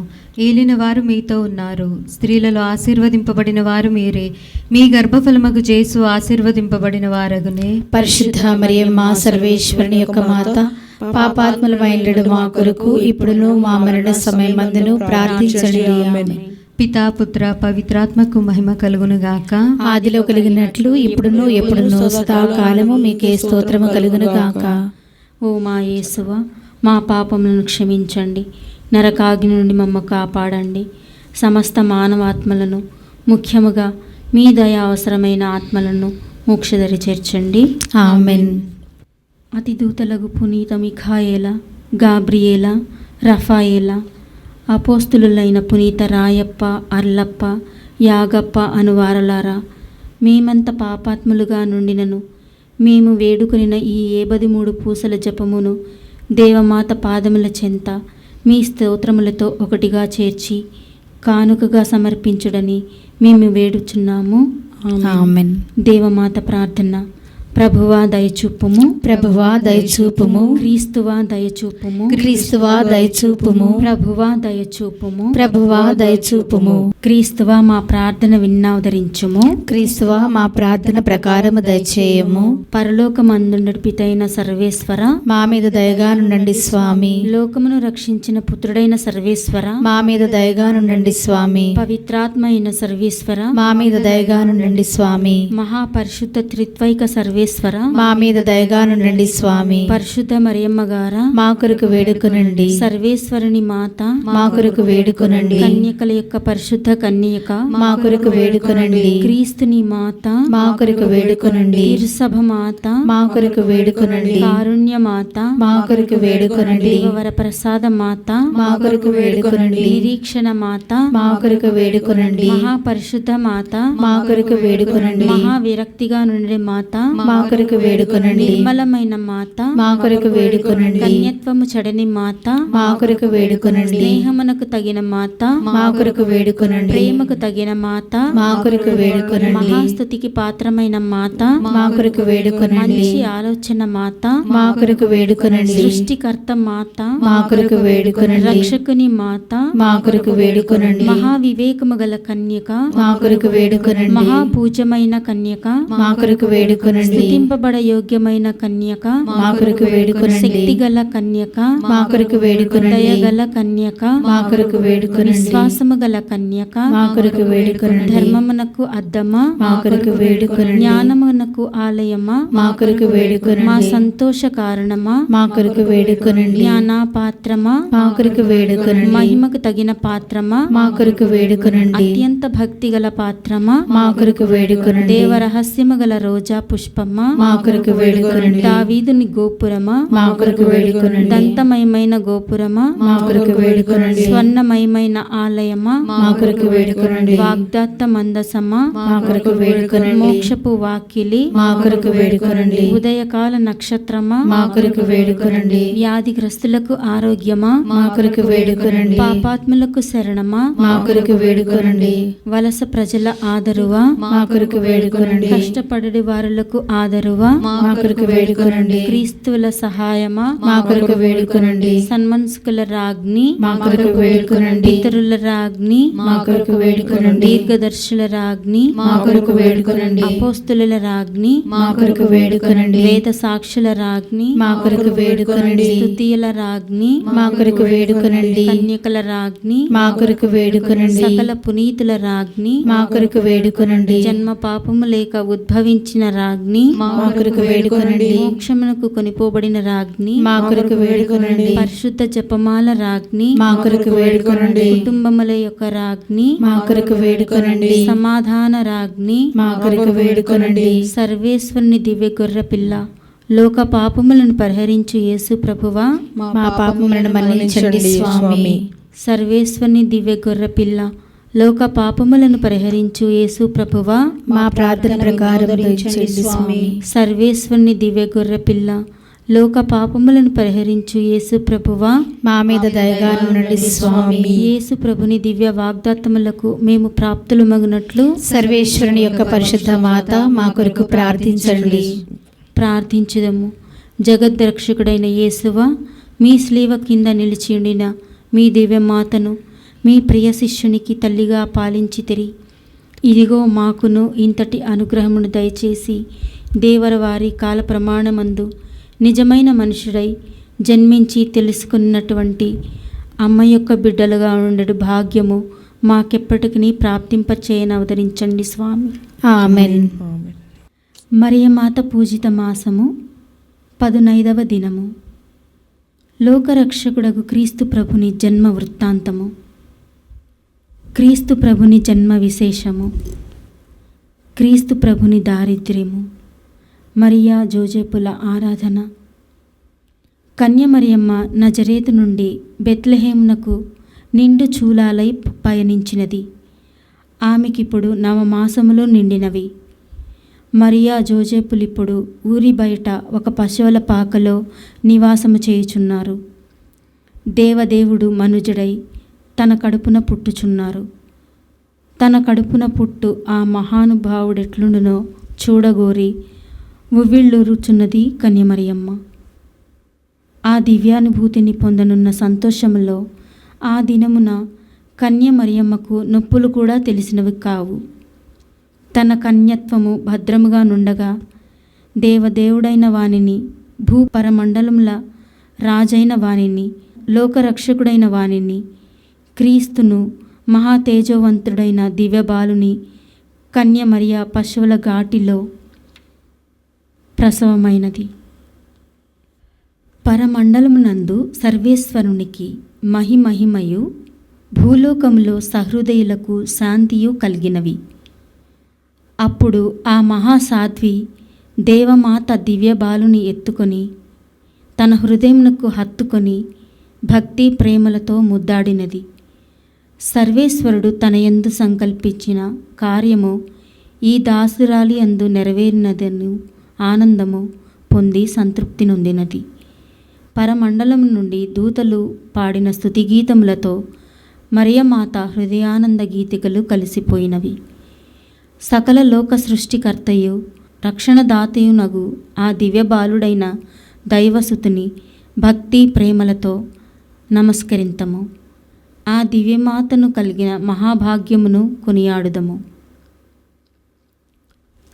ఏలిన వారు మీతో ఉన్నారు, స్త్రీలలో ఆశీర్వదింపబడిన వారు మీరే, మీ గర్భఫలమగు జేసు ఆశీర్వదింపబడిన వారగునే. పరిశుద్ధ మరియమ్మ సర్వేశ్వరుని యొక్క మాత, పాపాత్ములమైనడు మా కొరకు ఇప్పుడును మా మరణ సమయమందును ప్రార్థించండి. ఆమేన్. పితా పుత్ర పవిత్రాత్మకు మహిమ కలుగునుగాక. ఆదిలో కలిగినట్లు ఇప్పుడును ఎప్పుడును సదాకాలము మీకే స్తోత్రము కలుగునుగాక. ఓ మా యేసువా, మా పాపములను క్షమించండి, నరకాగ్ని నుండి మమ్మ కాపాడండి, సమస్త మానవాత్మలను ముఖ్యముగా మీ దయ అవసరమైన ఆత్మలను మోక్షదరి చేర్చండి. ఆమేన్. అతిదూతలకు పునీత మిఖాయేల, గాబ్రియేల, రఫాయేల, అపోస్తులులైన పునీత రాయప్ప, అర్లప్ప, యాగప్ప అనువారలారా, మేమంత పాపాత్ములుగా నుండినను మేము వేడుకొనిన ఈ 83 పూసల జపమును దేవమాత పాదముల చెంత మీ స్తోత్రములతో ఒకటిగా చేర్చి కానుకగా సమర్పించుడని మేము వేడుచున్నాము. ఆమెన్. దేవమాత ప్రార్థన. ప్రభువా దయచూపుము, ప్రభువా దయచూపుము, క్రీస్తువా దయచూపుము, క్రీస్తువా దయచూపుము, ప్రభువా దయచూపుము, ప్రభువా దయచూపుము. క్రీస్తువా మా ప్రార్థన విన్నావదరించుము. క్రీస్తువా మా ప్రార్థన ప్రకారము దయచేయము. పరలోకమందుండు పితైన సర్వేశ్వర, మా మీద దయగా నుండండి స్వామి. లోకమును రక్షించిన పుత్రుడైన సర్వేశ్వర, మా మీద దయగా నుండండి స్వామి. పవిత్రాత్మ అయిన సర్వేశ్వర, మా మీద దయగా నుండండి స్వామి. మహాపరిశుద్ధ త్రిత్వైక సర్వేశ్వర, మా మీద దయగా నుండండి స్వామి. పరిశుద్ధ మరియమ్మ గారా, మా కొరకు వేడుకొనండి. సర్వేశ్వరుని మాత, మా కొరకు వేడుకొనండి. కన్యకల యొక్క పరిశుద్ధ కన్యక, మా కొరకు వేడుకొనండి. క్రీస్తుని మాత, మా కొరకు వేడుకొనండి. తిరుసభ మాత, మా కొరకు వేడుకొనండి. కారుణ్య మాత, మా కొరకు వేడుకొనండి. దేవవర ప్రసాద మాత, మా కొరకు వేడుకొనండి. నిరీక్షణ మాత, మా కొరకు వేడుకొనండి. మహాపరిశుద్ధ మాత, మా కొరకు వేడుకొనండి. మహావిరక్తిగా నుండి మాత, మా కొరకు వేడుకొనండి. నిర్మలమైన మాత, మా కొరకు వేడుకొనండి. కన్యత్వము చెడని మాత, మా కొరకు వేడుకొనండి. స్నేహమునకు తగిన మాత, మా కొరకు వేడుకొనండి. ప్రేమకు తగిన మాత, మా కొరకు వేడుకొనండి. మహాస్తుతికి పాత్రమైన మాత, మా కొరకు వేడుకొనండి. మంచి ఆలోచన మాత, మా కొరకు వేడుకొనండి. సృష్టికర్త మాత, మా కొరకు వేడుకొనండి. రక్షకుని మాత, మా కొరకు వేడుకొనండి. మహావివేకము గల కన్యక, మా కొరకు వేడుకొనండి. మహాపూజ్యమైన కన్యక, మా కొరకు వేడుకొనండి. స్తుతింపబడ యోగ్యమైన కన్యక, మా కొరకు వేడుకొనండి. శక్తి గల కన్యక, మా కొరకు వేడుకొనండి. దయగల కన్యక, మా కొరకు వేడుకొనండి. విశ్వాసము గల కన్యక, మా కొరకు వేడుకొనండి. ధర్మమునకు అద్దమా, మా కొరకు వేడుకొనండి. జ్ఞానమునకు ఆలయమా, మా కొరకు వేడుకొనండి. మా సంతోష కారణమా, మా కొరకు వేడుకొనండి. జ్ఞాన పాత్రమా, మా కొరకు వేడుకొనండి. మహిమకు తగిన పాత్రమా, మా కొరకు వేడుకొనండి. అత్యంత భక్తి గల పాత్రమా, మా కొరకు వేడుకొనండి. దేవ రహస్యము గల రోజా పుష్పమా, మా కొరకు వేడుకొనండి. దావీదుని గోపురమా, మా కొరకు వేడుకొనండి. దంతమయమైన గోపురమా, మా కొరకు వేడుకొనండి. స్వర్ణమయమైన ఆలయమా, మా కొరకు వేడుకొనండి. వాగ్దత్త మందసమా, మా కొరకు వేడుకొనండి. మోక్షపు వాకిలి, మా కొరకు వేడుకొనండి. ఉదయకాల నక్షత్రమా, మా కొరకు వేడుకొనండి. వ్యాధిగ్రస్తులకు ఆరోగ్యమా, మా కొరకు వేడుకొనండి. పాపాత్ములకు శరణమా, మా కొరకు వేడుకొనండి. వలస ప్రజల ఆదరువా, మా కొరకు వేడుకొనండి. కష్టపడడి వారులకు ఆదరువా, మా కొరకు వేడుకొనండి. క్రీస్తువుల సహాయమా, మా కొరకు వేడుకొనండి. సన్మనస్కుల రాజ్ఞి, మా కొరకు వేడుకొనండి. ఇతరుల రాజ్ఞి, మా కొరకు వేడుకొనండి. దీర్ఘదర్శుల రాజ్ఞి, మా కొరకు వేడుకొనండి. అపోస్తుల రాజ్ఞి, మా కొరకు వేడుకొనండి. వేద సాక్షుల రాజ్ఞి, మా కొరకు వేడుకొనండి. స్తుతియుల రాజ్ఞి, మా కొరకు వేడుకొనండి. కన్యకల రాజ్ఞి, మా కొరకు వేడుకొనండి. సకల పునీతుల రాజ్ఞి, మా కొరకు వేడుకొనండి. జన్మ పాపము లేక ఉద్భవించిన రాజ్ఞి, మా కొరకు వేడుకొనండి. మోక్షమునకు కొనిపోబడిన రాజ్ఞి, మా కొరకు వేడుకొనండి. పరిశుద్ధ జపమాల రాజ్ఞి, మా కొరకు వేడుకొనండి. కుటుంబముల యొక్క రాజ్ఞి, మా కొరకు వేడుకొనండి. సమాధాన రాజ్ఞి, మా కొరకు వేడుకొనండి. సర్వేశ్వరుని దివ్య గొర్రె పిల్ల, లోక పాపములను పరిహరించు యేసు ప్రభువా, మా పాపములను మన్నించండి స్వామి. సర్వేశ్వరుని దివ్య గొర్రె పిల్ల, లోక పాపములను పరిహరించు యేసు ప్రభువా, మా ప్రార్థన ప్రకారం దయచేయండి స్వామి. సర్వేశ్వరుని దివ్య గొర్రె పిల్ల, లోక పాపములను పరిహరించు యేసు ప్రభువా, మా మీద దయగా నుండండి స్వామి. యేసు ప్రభుని దివ్య వాగ్దాత్తములకు మేము ప్రాప్తులు మగునట్లు సర్వేశ్వరుని యొక్క పరిశుద్ధ మాత మా కొరకు ప్రార్థించండి. ప్రార్థించుదము. జగద్రక్షకుడైన యేసువా, మీ స్లీవ కింద నిలిచిండిన మీ దివ్య మాతను మీ ప్రియ శిష్యునికి తల్లిగా పాలించితిరి. ఇదిగో మాకును ఇంతటి అనుగ్రహమును దయచేసి దేవరవారి కాల ప్రమాణమందు నిజమైన మనుషుడై జన్మించి తెలుసుకున్నటువంటి అమ్మ యొక్క బిడ్డలుగా ఉండడు భాగ్యము మాకెప్పటికీ ప్రాప్తింపచేయని అవతరించండి స్వామి. ఆమెన్. మరియమాత పూజిత మాసము 15వ దినము. లోకరక్షకుడగు క్రీస్తు ప్రభుని జన్మ వృత్తాంతము. క్రీస్తు ప్రభుని జన్మ విశేషము. క్రీస్తు ప్రభుని దారిద్ర్యము. మరియా జోజేపుల ఆరాధన. కన్య మరియమ్మ నజరేతు నుండి బెత్లెహేమునకు నిండు చూలాలై పయనించినది. ఆమెకిప్పుడు నవమాసములు నిండినవి. మరియా జోజేపులిప్పుడు ఊరి బయట ఒక పశువుల పాకలో నివాసము చేయుచున్నారు. దేవదేవుడు మనుజుడై తన కడుపున పుట్టుచున్నారు. తన కడుపున పుట్టు ఆ మహానుభావుడెట్లుండునో చూడగోరి ఉవ్విళ్ళూరుచున్నది కన్యమరియమ్మ. ఆ దివ్యానుభూతిని పొందనున్న సంతోషములో ఆ దినమున కన్యమరియమ్మకు నొప్పులు కూడా తెలిసినవి కావు. తన కన్యత్వము భద్రముగా నుండగా దేవదేవుడైన వానిని, భూపరమండలముల రాజైన వానిని, లోకరక్షకుడైన వానిని, క్రీస్తును, మహాతేజోవంతుడైన దివ్యబాలుని కన్యమరియ పశువుల ఘాటిలో ప్రసవమైనది. పరమండలమునందు సర్వేశ్వరునికి మహిమహిమయు, భూలోకములో సహృదయులకు శాంతియు కలిగినవి. అప్పుడు ఆ మహాసాధ్వి దేవమాత దివ్యబాలుని ఎత్తుకొని తన హృదయమునకు హత్తుకొని భక్తి ప్రేమలతో ముద్దాడినది. సర్వేశ్వరుడు తన యందు సంకల్పించిన కార్యము ఈ దాసురాలి యందు నెరవేరినదను ఆనందము పొంది సంతృప్తి నొందినది. పరమండలం నుండి దూతలు పాడిన స్తుతిగీతములతో మరియమాత హృదయానంద గీతికలు కలిసిపోయినవి. సకల లోక సృష్టికర్తయు రక్షణదాతయునగు ఆ దివ్యబాలుడైన దైవసుతుని భక్తి ప్రేమలతో నమస్కరింతము. ఆ దివ్యమాతను కలిగిన మహాభాగ్యమును కొనియాడుదము.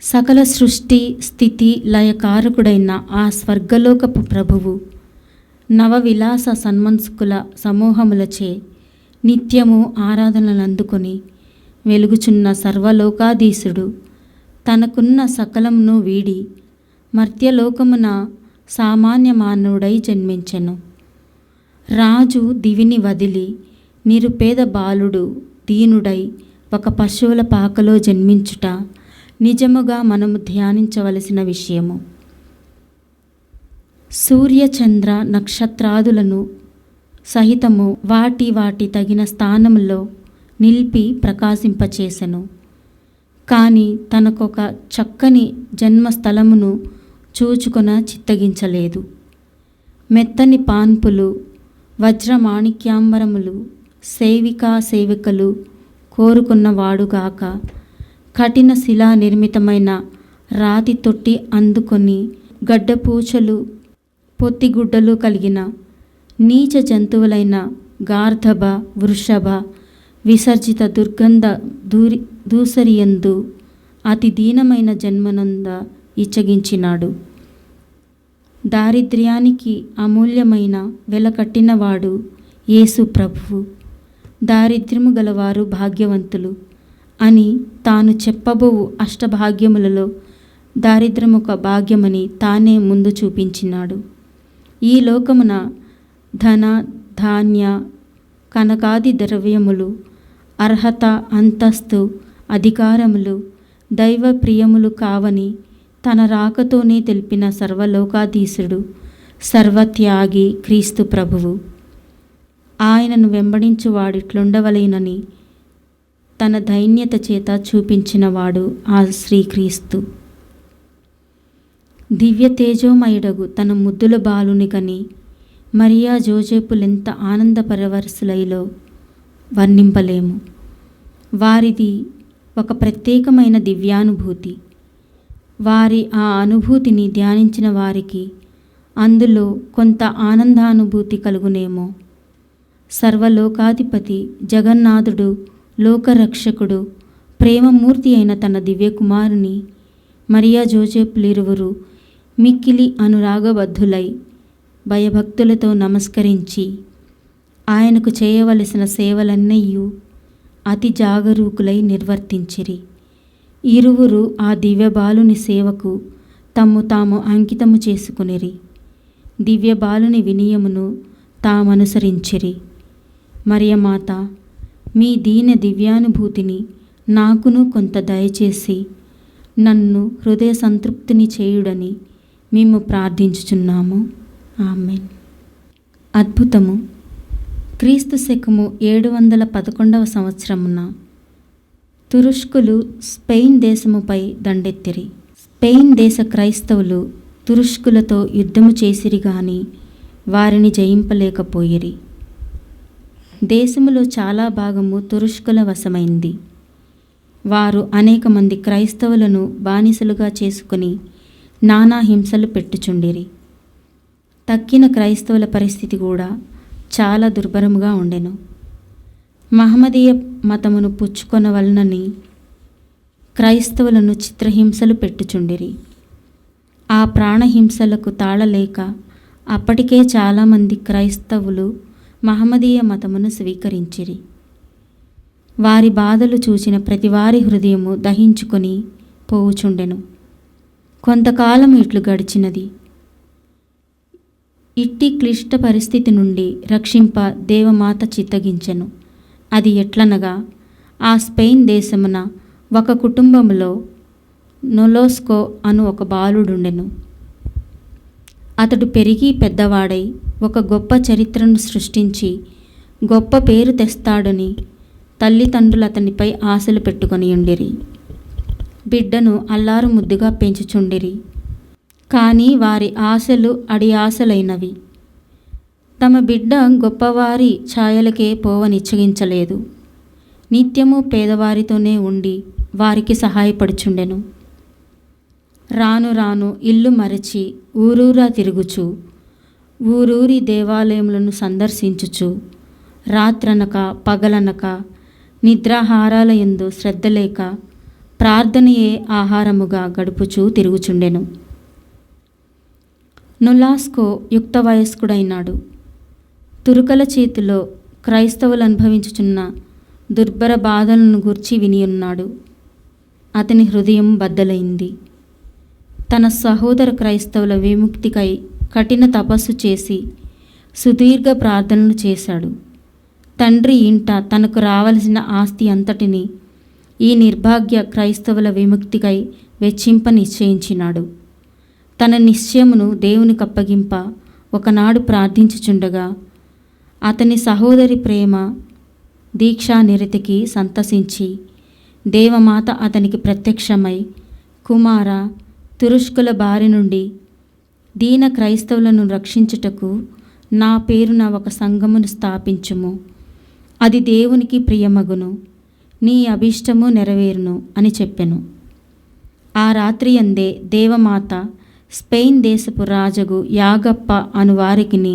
సకల సృష్టి స్థితి లయకారకుడైన ఆ స్వర్గలోకపు ప్రభువు నవవిలాస సన్మన్సుకుల సమూహములచే నిత్యము ఆరాధనలు అందుకొని వెలుగుచున్న సర్వలోకాధీశుడు తనకున్న సకలమును వీడి మర్త్యలోకమున సామాన్య మానవుడై జన్మించెను. రాజు దివిని వదిలి నిరుపేద బాలుడు దీనుడై ఒక పశువుల పాకలో జన్మించుట నిజముగా మనము ధ్యానించవలసిన విషయము. సూర్య చంద్ర నక్షత్రాదులను సహితము వాటి తగిన స్థానంలో నిలిపి ప్రకాశింపచేసెను. కానీ తనకొక చక్కని జన్మస్థలమును చూచుకొన చిత్తగించలేదు. మెత్తని పాన్పులు, వజ్రమాణిక్యాంబరములు, సేవికా సేవికలు కోరుకున్నవాడుగాక కఠిన శిలా నిర్మితమైన రాతి తొట్టి అందుకొని గడ్డపూచలు, పొత్తిగుడ్డలు కలిగిన నీచ జంతువులైన గార్ధబ, వృషభ, విసర్జిత దుర్గంధ దూసరియందు అతి దీనమైన జన్మనంద ఇచ్చగించినాడు. దారిద్ర్యానికి అమూల్యమైన వెలకట్టినవాడు యేసు ప్రభువు. దారిద్ర్యము గలవారు భాగ్యవంతులు అని తాను చెప్పబోవు అష్టభాగ్యములలో దారిద్ర్యమొక భాగ్యమని తానే ముందు చూపించినాడు. ఈ లోకమున ధన, ధాన్య, కనకాది ద్రవ్యములు, అర్హత, అంతస్తు, అధికారములు దైవ ప్రియములు కావని తన రాకతోనే తెలిపిన సర్వలోకాధీశుడు, సర్వత్యాగి క్రీస్తు ప్రభువు. ఆయనను వెంబడించువాడిట్లుండవలేనని తన దైన్యత చేత చూపించినవాడు ఆ శ్రీక్రీస్తు. దివ్య తేజోమయుడగు తన ముద్దుల బాలుని కని మరియా జోజేపులెంత ఆనందపరవశులైలో వర్ణింపలేము. వారిది ఒక ప్రత్యేకమైన దివ్యానుభూతి. వారి ఆ అనుభూతిని ధ్యానించిన వారికి అందులో కొంత ఆనందానుభూతి కలుగునేమో. సర్వలోకాధిపతి జగన్నాథుడు, లోకరక్షకుడు, ప్రేమమూర్తి అయిన తన దివ్యకుమారుని మరియా జోజేపులిరువురు మిక్కిలి అనురాగబద్ధులై భయభక్తులతో నమస్కరించి ఆయనకు చేయవలసిన సేవలన్నయ్యూ అతి జాగరూకులై నిర్వర్తించిరి. ఇరువురు ఆ దివ్యబాలుని సేవకు తమ్ము తాము అంకితము చేసుకునిరి. దివ్యబాలుని వినయమును తామనుసరించిరి. మరియమాత, మీ దీన దివ్యానుభూతిని నాకును కొంత దయచేసి నన్ను హృదయ సంతృప్తిని చేయుడని మేము ప్రార్థించుచున్నాము. ఆమేన్. అద్భుతము. క్రీస్తు శకము 711 సంవత్సరమున తురుష్కులు స్పెయిన్ దేశముపై దండెత్తిరి. స్పెయిన్ దేశ క్రైస్తవులు తురుష్కులతో యుద్ధము చేసిరి గాని వారిని జయింపలేకపోయిరి. దేశములో చాలా భాగము తురుష్కుల వశమైంది. వారు అనేక మంది క్రైస్తవులను బానిసలుగా చేసుకుని నానా హింసలు పెట్టుచుండిరి. తక్కిన క్రైస్తవుల పరిస్థితి కూడా చాలా దుర్భరముగా ఉండెను. మహమ్మదీయ మతమును పుచ్చుకొనవలనని క్రైస్తవులను చిత్రహింసలు పెట్టుచుండిరి. ఆ ప్రాణహింసలకు తాళలేక అప్పటికే చాలామంది క్రైస్తవులు మహమ్మదీయ మతమును స్వీకరించిరి. వారి బాధలు చూచిన ప్రతివారి హృదయము దహించుకొని పోవుచుండెను. కొంతకాలం ఇట్లు గడిచినది. ఇట్టి క్లిష్ట పరిస్థితి నుండి రక్షింప దేవమాత చిత్తగించెను. అది ఎట్లనగా, ఆ స్పెయిన్ దేశమున ఒక కుటుంబములో నొలోస్కో అను ఒక బాలుడుండెను. అతడు పెరిగి పెద్దవాడై ఒక గొప్ప చరిత్రను సృష్టించి గొప్ప పేరు తెస్తాడని తల్లిదండ్రులు అతనిపై ఆశలు పెట్టుకొని ఉండిరి. బిడ్డను అల్లారు ముద్దుగా పెంచుచుండిరి. కానీ వారి ఆశలు అడి ఆశలైనవి. తమ బిడ్డ గొప్పవారి ఛాయలకే పోవనిచ్చగించలేదు. నిత్యము పేదవారితోనే ఉండి వారికి సహాయపడుచుండెను. రాను రాను ఇల్లు మరచి ఊరూరా తిరుగుచు, ఊరూరి దేవాలయములను సందర్శించుచు, రాత్రనక పగలనక నిద్రాహారాల యందు శ్రద్ధ లేక ప్రార్థనయే ఆహారముగా గడుపుచూ తిరుగుచుండెను. నొలాస్కో యుక్త వయస్కుడైనాడు. తురుకల చేతిలో క్రైస్తవులు అనుభవించుచున్న దుర్భర బాధలను గూర్చి వినియున్నాడు. అతని హృదయం బద్దలైంది. తన సహోదర క్రైస్తవుల విముక్తికై కఠిన తపస్సు చేసి సుదీర్ఘ ప్రార్థనలు చేశాడు. తండ్రి ఇంట తనకు రావలసిన ఆస్తి అంతటిని ఈ నిర్భాగ్య క్రైస్తవుల విముక్తికై వెచ్చింప నిశ్చయించినాడు. తన నిశ్చయమును దేవునికి అప్పగింప ఒకనాడు ప్రార్థించుచుండగా అతని సహోదరి ప్రేమ దీక్షానిరతికి సంతసించి దేవమాత అతనికి ప్రత్యక్షమై, కుమార, తురుష్కుల బారి నుండి దీన క్రైస్తవులను రక్షించుటకు నా పేరున ఒక సంఘమును స్థాపించుము. అది దేవునికి ప్రియమగును, నీ అభిష్టము నెరవేరును అని చెప్పెను. ఆ రాత్రి అందే దేవమాత స్పెయిన్ దేశపు రాజగు యాగప్ప అను వారికిని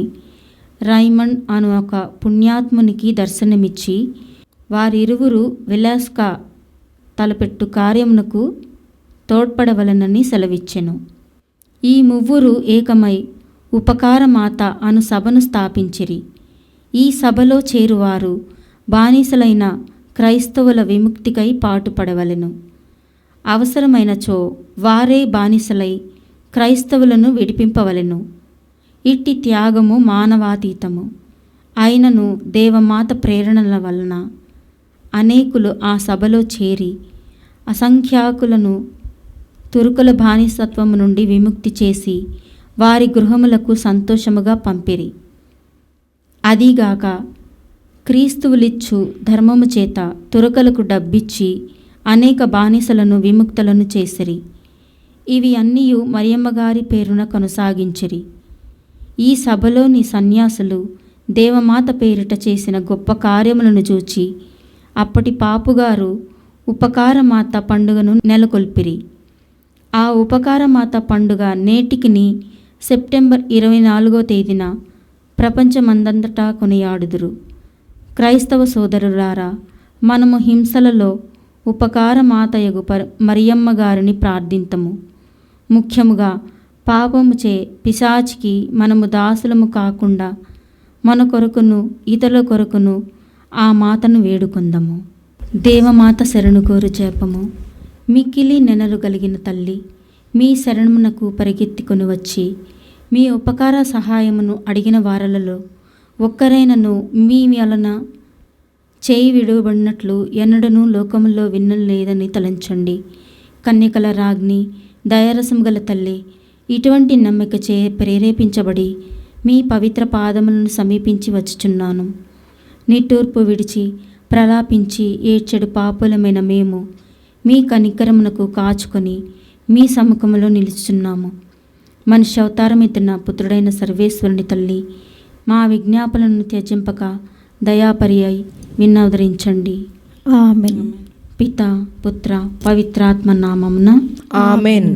రైమండ్ అను ఒక పుణ్యాత్మునికి దర్శనమిచ్చి వారిరువురు వెలాస్కా తలపెట్టు కార్యమునకు తోడ్పడవలనని సెలవిచ్చెను. ఈ మువ్వురు ఏకమై ఉపకారమాత అను సభను స్థాపించిరి. ఈ సభలో చేరువారు బానిసలైన క్రైస్తవుల విముక్తికై పాటుపడవలెను. అవసరమైనచో వారే బానిసలై క్రైస్తవులను విడిపింపవలెను. ఇట్టి త్యాగము మానవాతీతము. అయినను దేవమాత ప్రేరణల వలన అనేకులు ఆ సభలో చేరి అసంఖ్యాకులను తురుకుల బానిసత్వము నుండి విముక్తి చేసి వారి గృహములకు సంతోషముగా పంపిరి. అదీగాక క్రీస్తువులిచ్చు ధర్మము చేత తురకలకు డబ్బిచ్చి అనేక బానిసలను విముక్తులను చేసిరి. ఇవి అన్నీయు మరియమ్మగారి పేరున కొనసాగించిరి. ఈ సభలోని సన్యాసులు దేవమాత పేరిట చేసిన గొప్ప కార్యములను చూచి అప్పటి పాపుగారు ఉపకారమాత పండుగను నెలకొల్పిరి. ఆ ఉపకారమాత పండుగ నేటికిని సెప్టెంబర్ 24వ తేదీన ప్రపంచమందంతటా కొనియాడుదురు. క్రైస్తవ సోదరులారా, మనము హింసలలో ఉపకారమాతయగు మరియమ్మ గారిని ప్రార్థింతము. ముఖ్యముగా పాపముచే పిశాచికి మనము దాసులము కాకుండా మన కొరకును ఇతరుల కొరకును ఆ మాతను వేడుకొందము. దేవమాత శరణు కోరు జపము. మిక్కిలి నెనరు కలిగిన తల్లి, మీ శరణమునకు పరిగెత్తికొని వచ్చి మీ ఉపకార సహాయమును అడిగిన వారలలో ఒక్కరైనను మీ వలన చేయి విడువబడినట్లు ఎన్నడనూ లోకములో వినలేదని తలంచండి. కన్యకల రాజ్ఞి, దయారసము గల తల్లి, ఇటువంటి నమ్మికచే ప్రేరేపించబడి మీ పవిత్ర పాదములను సమీపించి వచ్చుచున్నాను. నిట్టూర్పు విడిచి ప్రలాపించి ఏడ్చెడు పాపులమైన మేము మీ కనికరమునకు కాచుకొని మీ సముఖంలో నిలుచున్నాము. మనిషి అవతారమెత్తిన పుత్రుడైన సర్వేశ్వరుని తల్లి, మా విజ్ఞాపనలను త్యజింపక దయాపరి అయి విన్నవదరించండి. ఆమేన్. పిత, పుత్ర, పవిత్రాత్మ నామమున ఆమెన్.